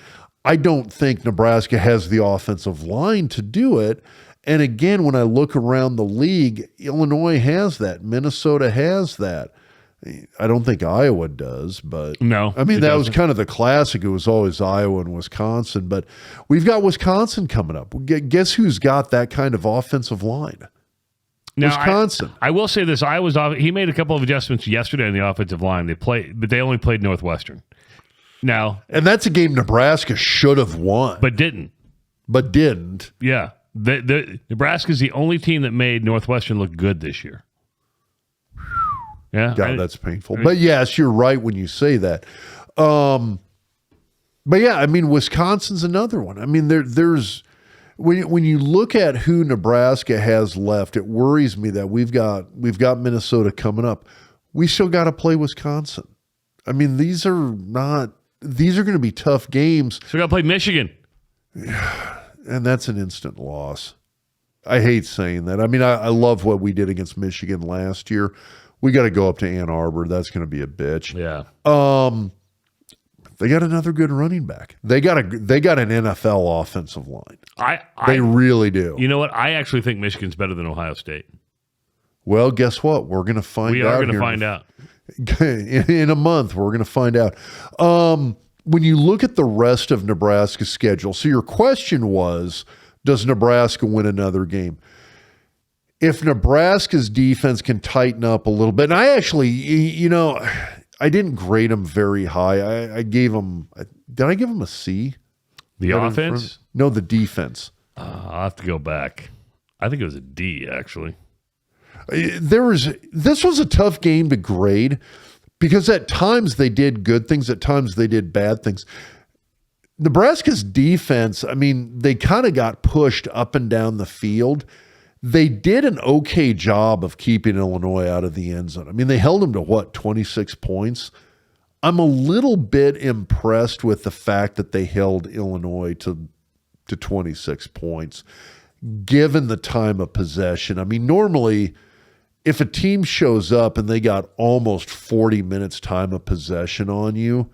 I don't think Nebraska has the offensive line to do it. And again, when I look around the league, Illinois has that. Minnesota has that. I don't think Iowa does, but no. I mean, that was kind of the classic. It was always Iowa and Wisconsin, but we've got Wisconsin coming up. Guess who's got that kind of offensive line? Now, Wisconsin. I will say this: he made a couple of adjustments yesterday on the offensive line. But they only played Northwestern. Now, and that's a game Nebraska should have won, but didn't. Yeah, Nebraska's the only team that made Northwestern look good this year. Yeah, God, that's painful. But yes, you're right when you say that. But yeah, I mean, Wisconsin's another one. I mean, there's when you look at who Nebraska has left, it worries me that we've got Minnesota coming up. We still got to play Wisconsin. I mean, these are going to be tough games. So we got to play Michigan. And that's an instant loss. I hate saying that. I mean, I love what we did against Michigan last year. We got to go up to Ann Arbor. That's going to be a bitch. Yeah. They got another good running back. They got an NFL offensive line. They really do. You know what? I actually think Michigan's better than Ohio State. Well, guess what? We're going to find out. We are going to find out. In a month, we're going to find out. When you look at the rest of Nebraska's schedule, so your question was, does Nebraska win another game? If Nebraska's defense can tighten up a little bit, and I actually, I didn't grade them very high. I gave them, did I give them a C? The offense? No, the defense. I'll have to go back. I think it was a D, actually. This was a tough game to grade because at times they did good things, at times they did bad things. Nebraska's defense, I mean, they kind of got pushed up and down the field. They did an okay job of keeping Illinois out of the end zone. I mean, they held them to 26 points? I'm a little bit impressed with the fact that they held Illinois to 26 points, given the time of possession. I mean, normally, if a team shows up and they got almost 40 minutes time of possession on you,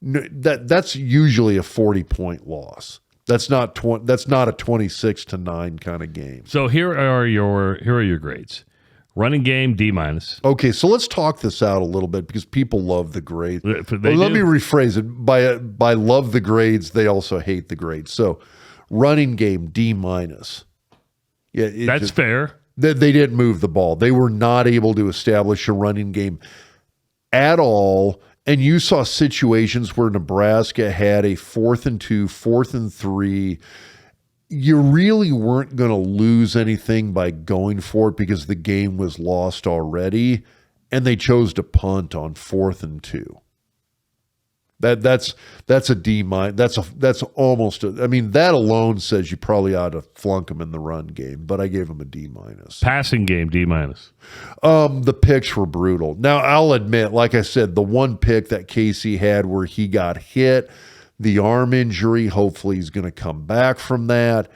that's usually a 40-point loss. That's not a 26-9 kind of game. So here are your grades. Running game, D-. Okay, so let's talk this out a little bit because people love the grades. Let me rephrase it. By love the grades, they also hate the grades. So running game, D-. Yeah, that's fair. They didn't move the ball. They were not able to establish a running game at all. And you saw situations where Nebraska had a 4th and 2, 4th and 3. You really weren't going to lose anything by going for it because the game was lost already, and they chose to punt on 4th and 2. That's a D-. That's almost I mean, that alone says you probably ought to flunk them in the run game, but I gave them a D-. Passing game, D-. The picks were brutal. Now, I'll admit, like I said, the one pick that Casey had where he got hit, the arm injury, hopefully he's going to come back from that.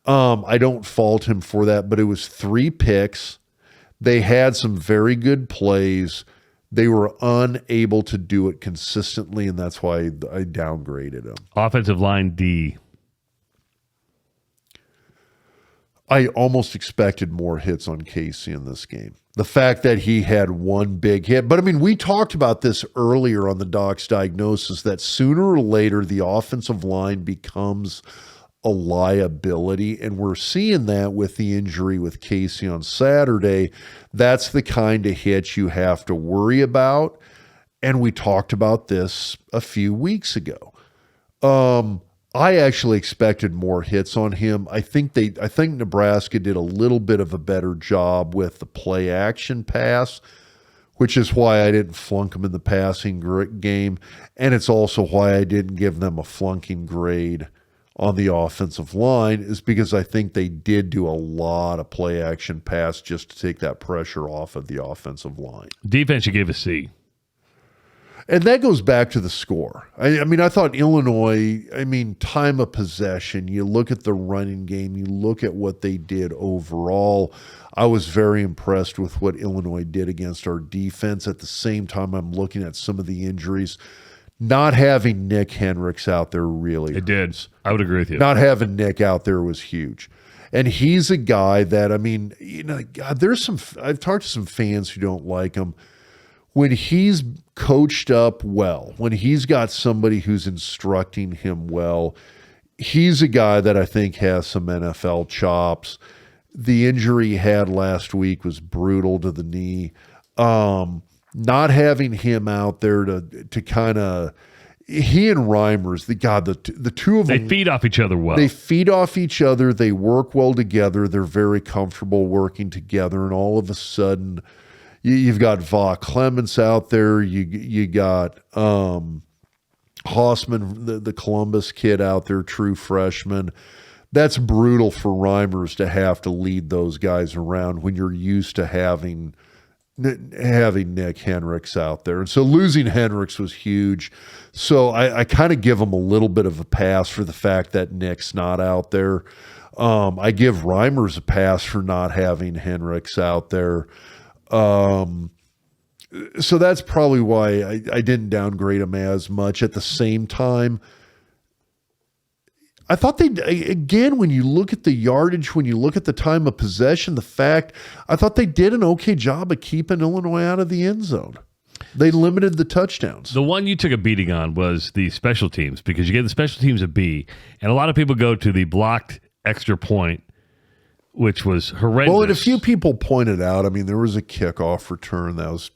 I don't fault him for that, but it was 3 picks. They had some very good plays. They were unable to do it consistently, and that's why I downgraded them. Offensive line, D. I almost expected more hits on Casey in this game. The fact that he had one big hit. But, I mean, we talked about this earlier on the Doc's Diagnosis, that sooner or later the offensive line becomes a liability, and we're seeing that with the injury with Casey on Saturday. That's the kind of hit you have to worry about, and we talked about this a few weeks ago. I actually expected more hits on him. I think Nebraska did a little bit of a better job with the play action pass, which is why I didn't flunk them in the passing game. And it's also why I didn't give them a flunking grade on the offensive line, is because I think they did do a lot of play action pass just to take that pressure off of the offensive line. Defense, you gave a C. And that goes back to the score. I mean, I thought Illinois, time of possession, you look at the running game, you look at what they did overall. I was very impressed with what Illinois did against our defense. At the same time, I'm looking at some of the injuries. Not having Nick Henricks out there really It did. I would agree with you. Not having Nick out there was huge. And he's a guy that, God, I've talked to some fans who don't like him. When he's coached up well, when he's got somebody who's instructing him well, he's a guy that I think has some NFL chops. The injury he had last week was brutal to the knee. Not having him out there to kind of, he and Reimers, the two of them, they feed off each other well. They feed off each other. They work well together. They're very comfortable working together. And all of a sudden, you've got Va Clements out there. You got Hausman, the Columbus kid out there, true freshman. That's brutal for Reimers to have to lead those guys around when you're used to having Nick Henricks out there. And so losing Henricks was huge. So I kind of give him a little bit of a pass for the fact that Nick's not out there. I give Reimers a pass for not having Henricks out there. So that's probably why I didn't downgrade him as much. At the same time, I thought again, when you look at the yardage, when you look at the time of possession, I thought they did an okay job of keeping Illinois out of the end zone. They limited the touchdowns. The one you took a beating on was the special teams, because you gave the special teams a B, and a lot of people go to the blocked extra point, which was horrendous. Well, and a few people pointed out, there was a kickoff return that was,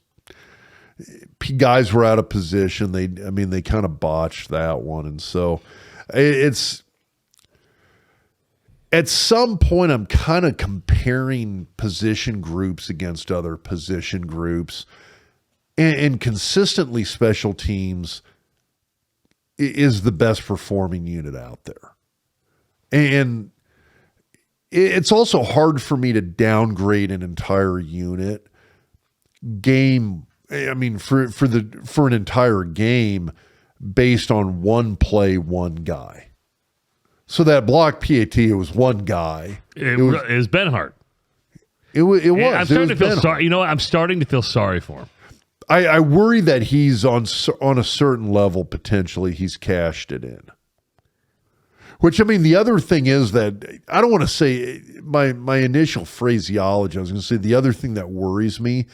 guys were out of position. They kind of botched that one. And so it's, at some point, I'm kind of comparing position groups against other position groups, and consistently special teams is the best performing unit out there. And it's also hard for me to downgrade an entire unit for an entire game based on one play, one guy. So that block PAT, it was one guy. It was Benhart. It was. I'm starting to feel sorry. You know what? I'm starting to feel sorry for him. I worry that he's on a certain level, potentially he's cashed it in. Which, the other thing is that, I don't want to say my initial phraseology, I was going to say the other thing that worries me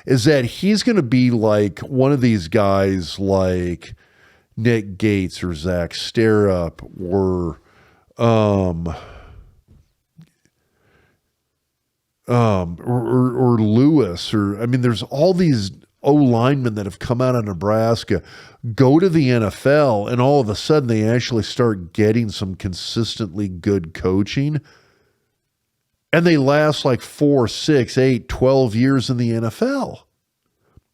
is that he's going to be like one of these guys like Nick Gates or Zach Sterup or Lewis, or there's all these O linemen that have come out of Nebraska, go to the NFL, and all of a sudden they actually start getting some consistently good coaching, and they last like 4, 6, 8, 12 years in the NFL.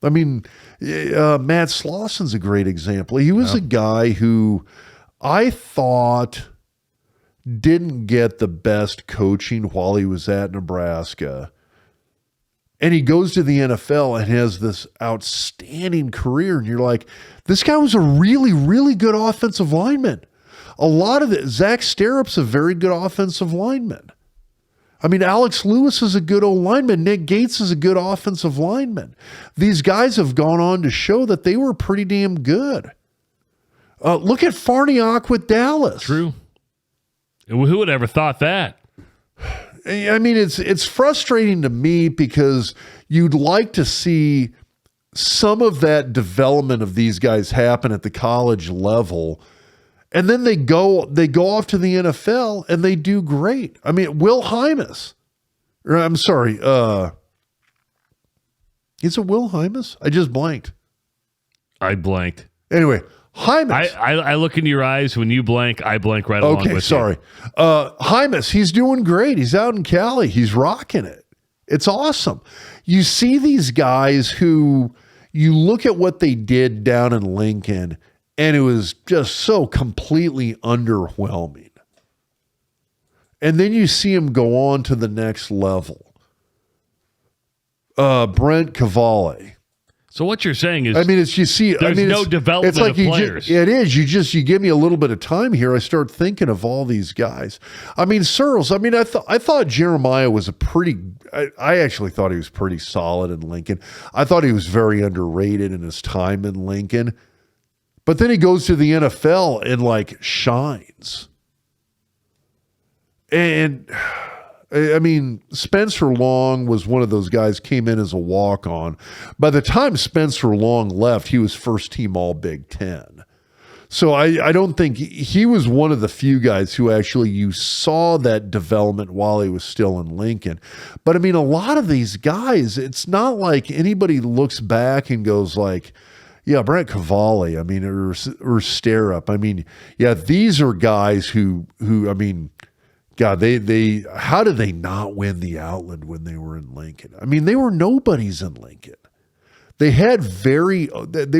Matt Slauson's a great example. He was a guy who I thought didn't get the best coaching while he was at Nebraska. And he goes to the NFL and has this outstanding career. And you're like, this guy was a really, really good offensive lineman. A lot of it, Zach Sterup's a very good offensive lineman. Alex Lewis is a good old lineman. Nick Gates is a good offensive lineman. These guys have gone on to show that they were pretty damn good. Look at Farniok with Dallas. True. Who would ever thought that? It's frustrating to me because you'd like to see some of that development of these guys happen at the college level, and then they go off to the NFL and they do great. Will Hymas, I'm sorry, is it Will Hymas? I just blanked. I blanked. Anyway, Hymas. I look into your eyes. When you blank, I blank right along with you. Okay, sorry. Hymas, he's doing great. He's out in Cali. He's rocking it. It's awesome. You see these guys who you look at what they did down in Lincoln, and it was just so completely underwhelming. And then you see him go on to the next level. Brent Cavalli. So what you're saying is, it's you see, there's no development it's like of players. It is. You give me a little bit of time here, I start thinking of all these guys. Searles. I thought Jeremiah was I actually thought he was pretty solid in Lincoln. I thought he was very underrated in his time in Lincoln. But then he goes to the NFL and shines. And Spencer Long was one of those guys, came in as a walk-on. By the time Spencer Long left, he was first team all Big Ten. So I don't think he was one of the few guys who actually you saw that development while he was still in Lincoln. But a lot of these guys, it's not like anybody looks back and goes yeah, Brent Cavalli, or Sterup. These are guys who God, they how did they not win the Outland when they were in Lincoln? They were nobodies in Lincoln. They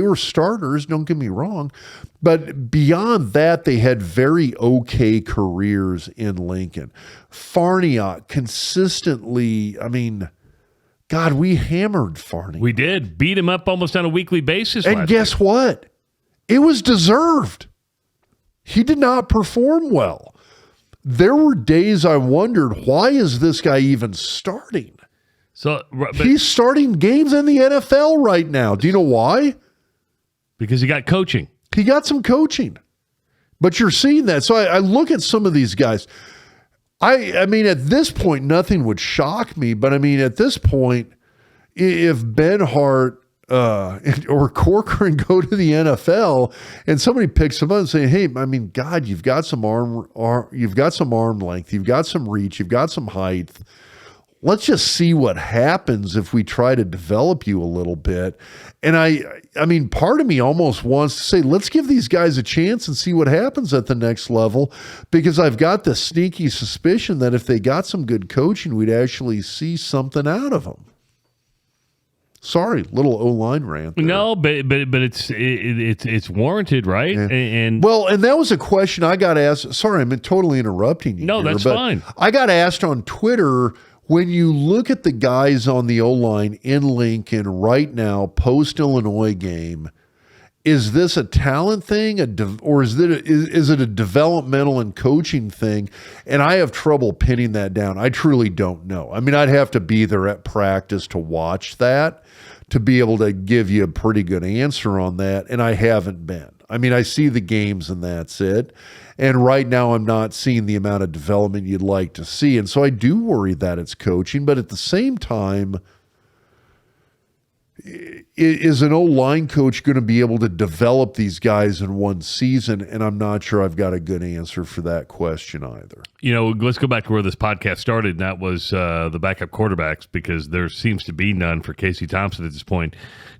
were starters, don't get me wrong, but beyond that, they had very okay careers in Lincoln. Farniok consistently, God, we hammered Farniok. We did. Beat him up almost on a weekly basis. And guess what? It was deserved. He did not perform well. There were days I wondered, why is this guy even starting? He's starting games in the NFL right now. Do you know why? Because he got coaching. He got some coaching. But you're seeing that. So I look at some of these guys. At this point, nothing would shock me. But at this point, if Ben Hart or Corcoran go to the NFL and somebody picks them up and say, hey, God, you've got some you've got some arm length, you've got some reach, you've got some height. Let's just see what happens if we try to develop you a little bit. And part of me almost wants to say, let's give these guys a chance and see what happens at the next level, because I've got the sneaky suspicion that if they got some good coaching, we'd actually see something out of them. Sorry, little O-line rant there. No, but it's warranted, right? Yeah. And that was a question I got asked. Sorry, I'm totally interrupting you. No, here, that's fine. I got asked on Twitter, when you look at the guys on the O-line in Lincoln right now, post-Illinois game, is this a talent thing, or is it a developmental and coaching thing? And I have trouble pinning that down. I truly don't know. I'd have to be there at practice to watch that to be able to give you a pretty good answer on that, and I haven't been. I see the games and that's it. And right now I'm not seeing the amount of development you'd like to see. And so I do worry that it's coaching, but at the same time, is an O-line coach going to be able to develop these guys in one season? And I'm not sure I've got a good answer for that question either. Let's go back to where this podcast started, and that was the backup quarterbacks, because there seems to be none for Casey Thompson at this point.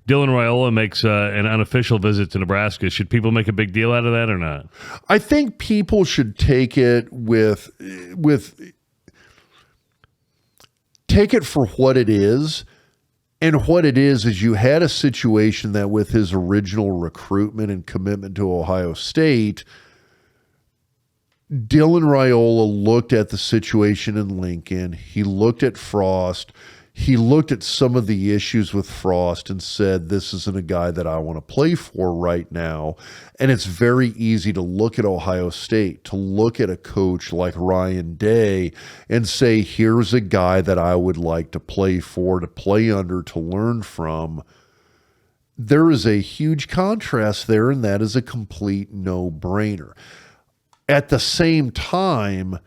Dylan Raiola makes an unofficial visit to Nebraska. Should people make a big deal out of that or not? I think people should take it take it for what it is. And what it is you had a situation that with his original recruitment and commitment to Ohio State, Dylan Raiola looked at the situation in Lincoln. He looked at Frost. He looked at some of the issues with Frost and said, this isn't a guy that I want to play for right now. And it's very easy to look at Ohio State, to look at a coach like Ryan Day and say, here's a guy that I would like to play for, to play under, to learn from. There is a huge contrast there, and that is a complete no-brainer. At the same time,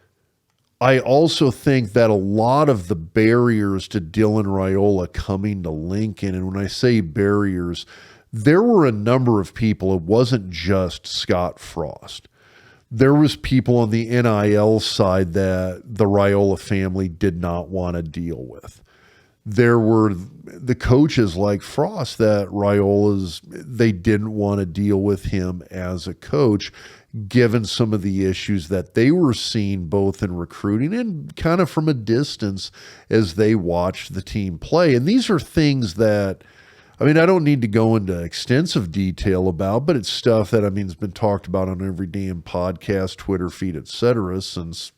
I also think that a lot of the barriers to Dylan Raiola coming to Lincoln, and when I say barriers, there were a number of people. It wasn't just Scott Frost. There was people on the NIL side that the Raiola family did not want to deal with. there were the coaches like Frost that they didn't want to deal with him as a coach, given some of the issues that they were seeing both in recruiting and kind of from a distance as they watched the team play. And these are things that, I mean, I don't need to go into extensive detail about, but it's stuff that, I mean, has been talked about on every damn podcast, Twitter feed, etc., since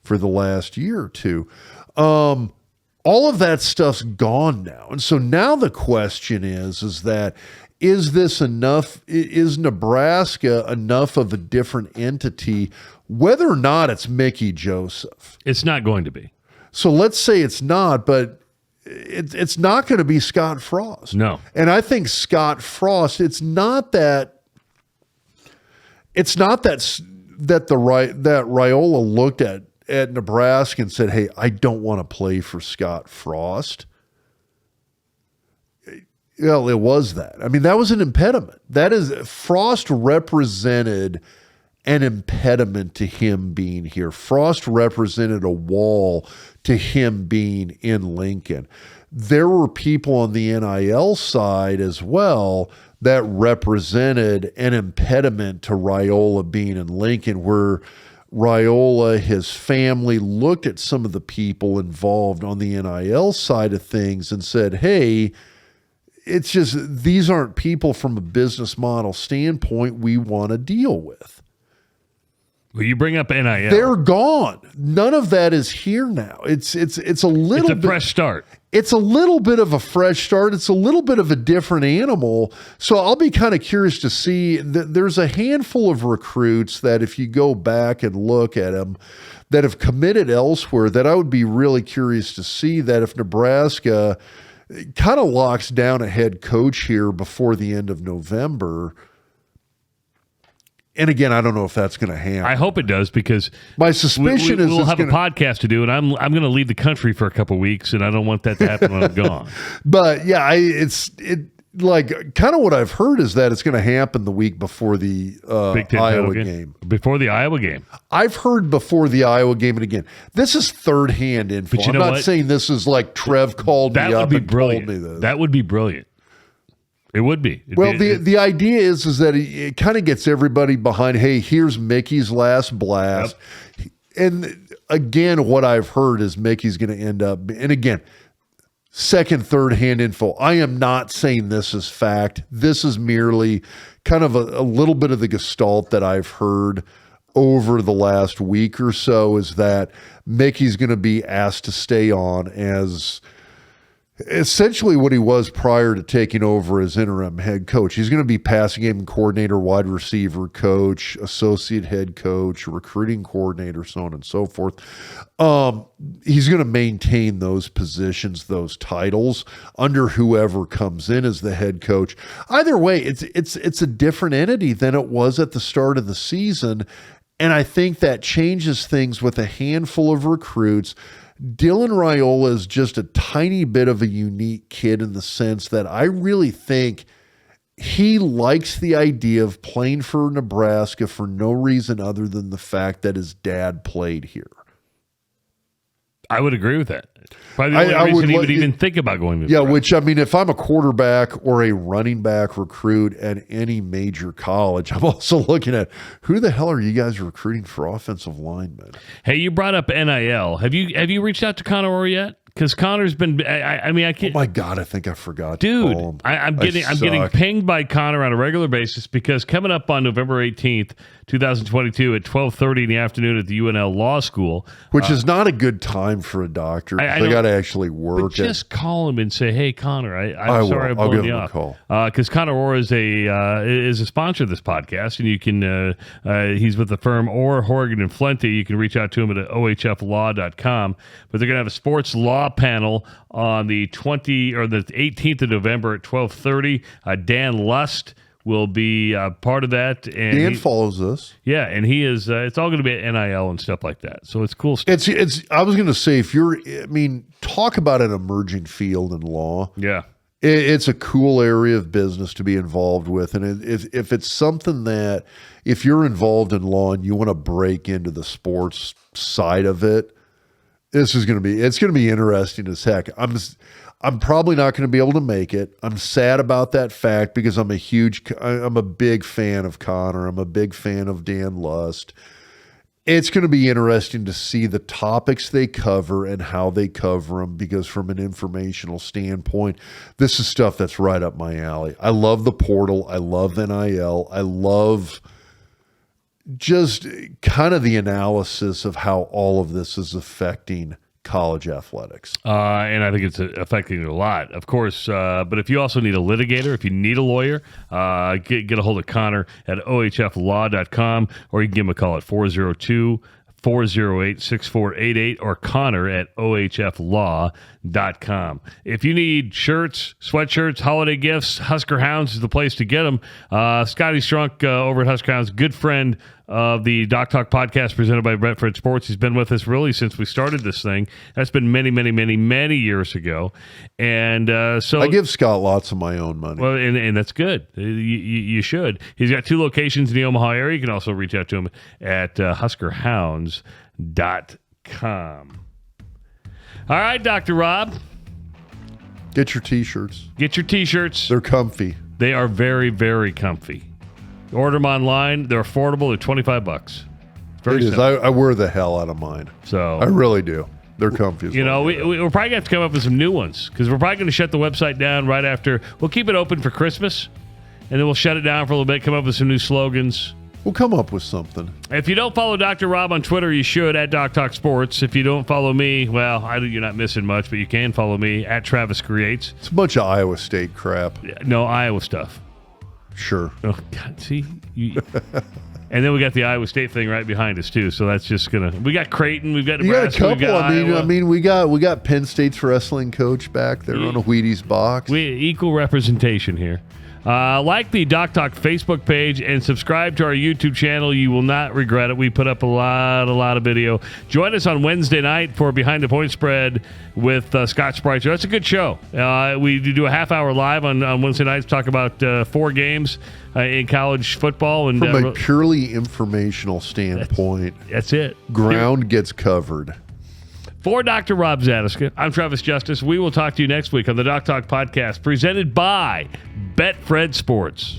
for the last year or two. All of that stuff's gone now. And so now the question is this enough? Is Nebraska enough of a different entity, whether or not it's Mickey Joseph? It's not going to be. So let's say it's not, but it's not going to be Scott Frost. No. And I think Scott Frost, it's not that Raiola looked at Nebraska and said, hey, I don't want to play for Scott Frost. Well, it was that. I mean, that was an impediment. Frost represented an impediment to him being here. Frost represented a wall to him being in Lincoln. There were people on the NIL side as well that represented an impediment to Raiola being in Lincoln, where Raiola, his family, looked at some of the people involved on the NIL side of things and said, hey, it's just, these aren't people from a business model standpoint we want to deal with. Well, you bring up NIL. They're gone. None of that is here now. It's a little bit, fresh start. It's a little bit of a fresh start. It's a little bit of a different animal. So I'll be kind of curious to see that there's a handful of recruits that if you go back and look at them that have committed elsewhere, that I would be really curious to see that if Nebraska kind of locks down a head coach here before the end of November. And again, I don't know if that's going to happen. I hope it does, because my suspicion is we'll have a podcast to do, and I'm going to leave the country for a couple of weeks, and I don't want that to happen when I'm gone. But yeah, like kind of what I've heard is that it's going to happen the week before the Iowa game. Before the Iowa game. I've heard before the Iowa game, and again, this is third-hand info. But I'm not saying this is like Trev called me up and told me this. That would be brilliant. It would be. The idea is that it kind of gets everybody behind, hey, here's Mickey's last blast. Yep. And again, what I've heard is Mickey's going to end up, and again, second, third-hand info. I am not saying this is fact. This is merely kind of a little bit of the gestalt that I've heard over the last week or so, is that Mickey's going to be asked to stay on as essentially what he was prior to taking over as interim head coach. He's going to be passing game coordinator, wide receiver coach, associate head coach, recruiting coordinator, so on and so forth. He's going to maintain those positions, those titles under whoever comes in as the head coach. Either way, it's a different entity than it was at the start of the season, and I think that changes things with a handful of recruits. Dylan Raiola is just a tiny bit of a unique kid in the sense that I really think he likes the idea of playing for Nebraska for no reason other than the fact that his dad played here. I would agree with that. Probably the only reason he would even think about going to Nebraska. Which, I mean, if I'm a quarterback or a running back recruit at any major college, I'm also looking at who the hell are you guys recruiting for offensive linemen? Hey, you brought up NIL. Have you reached out to Connor Orr yet? Because Connor's been, I can't. Oh my God, I think I forgot. Dude, I'm getting pinged by Connor on a regular basis, because coming up on November 18th, 2022 at 12:30 in the afternoon at the UNL Law School. Which is not a good time for a doctor. They got to actually work. But just call him and say, hey, Connor, I'm sorry I'm blowing you off. Because Connor Orr is a sponsor of this podcast, and you can, he's with the firm Orr, Horgan, and Flente. You can reach out to him at ohflaw.com. But they're going to have a sports law panel on the 18th of November at 12:30. Dan Lust will be part of that. And Dan follows us. Yeah, and he is. It's all going to be at NIL and stuff like that. So it's cool stuff. I was going to say, talk about an emerging field in law. Yeah. It's a cool area of business to be involved with. And if it's something that, if you're involved in law and you want to break into the sports side of it, It's going to be interesting as heck. I'm probably not going to be able to make it. I'm sad about that fact because I'm a big fan of Connor. I'm a big fan of Dan Lust. It's going to be interesting to see the topics they cover and how they cover them, because from an informational standpoint, this is stuff that's right up my alley. I love the portal. I love NIL. I love just kind of the analysis of how all of this is affecting college athletics. And I think it's affecting it a lot, of course. But if you also need a litigator, if you need a lawyer, get a hold of Connor at ohflaw.com, or you can give him a call at 402-408-6488 or Connor at ohflaw.com. If you need shirts, sweatshirts, holiday gifts, Husker Hounds is the place to get them. Scotty Strunk over at Husker Hounds, good friend of the Doc Talk podcast presented by BetFred Sports. He's been with us really since we started this thing. That's been many, many, many, many years ago. And so I give Scott lots of my own money. Well, and that's good. You should. He's got 2 locations in the Omaha area. You can also reach out to him at huskerhounds.com. All right, Dr. Rob. Get your T-shirts. Get your T-shirts. They're comfy. They are very, very comfy. Order them online. They're affordable. They're $25. Very simple. I wear the hell out of mine. So I really do. They're comfy. We're probably going to have to come up with some new ones, because we're probably going to shut the website down right after. We'll keep it open for Christmas, and then we'll shut it down for a little bit, come up with some new slogans. We'll come up with something. If you don't follow Dr. Rob on Twitter, you should, at Doc Talk Sports. If you don't follow me, well, you're not missing much, but you can follow me at Travis Creates. It's a bunch of Iowa State crap. No, Iowa stuff. Sure. Oh, God, see? And then we got the Iowa State thing right behind us, too. So that's just going to... We got Creighton, we've got Nebraska, you got a couple. Iowa. I mean, we got Penn State's wrestling coach back there on a Wheaties box. Equal representation here. Like the Doc Talk Facebook page and subscribe to our YouTube channel. You will not regret it. We put up a lot of video. Join us on Wednesday night for Behind the Point Spread with Scott Spreitzer. That's a good show. We do a half-hour live on Wednesday nights, talk about 4 games in college football. And from a purely informational standpoint, that's it. Ground gets covered. For Dr. Rob Zatechka, I'm Travis Justice. We will talk to you next week on the Doc Talk podcast presented by BetFred Sports.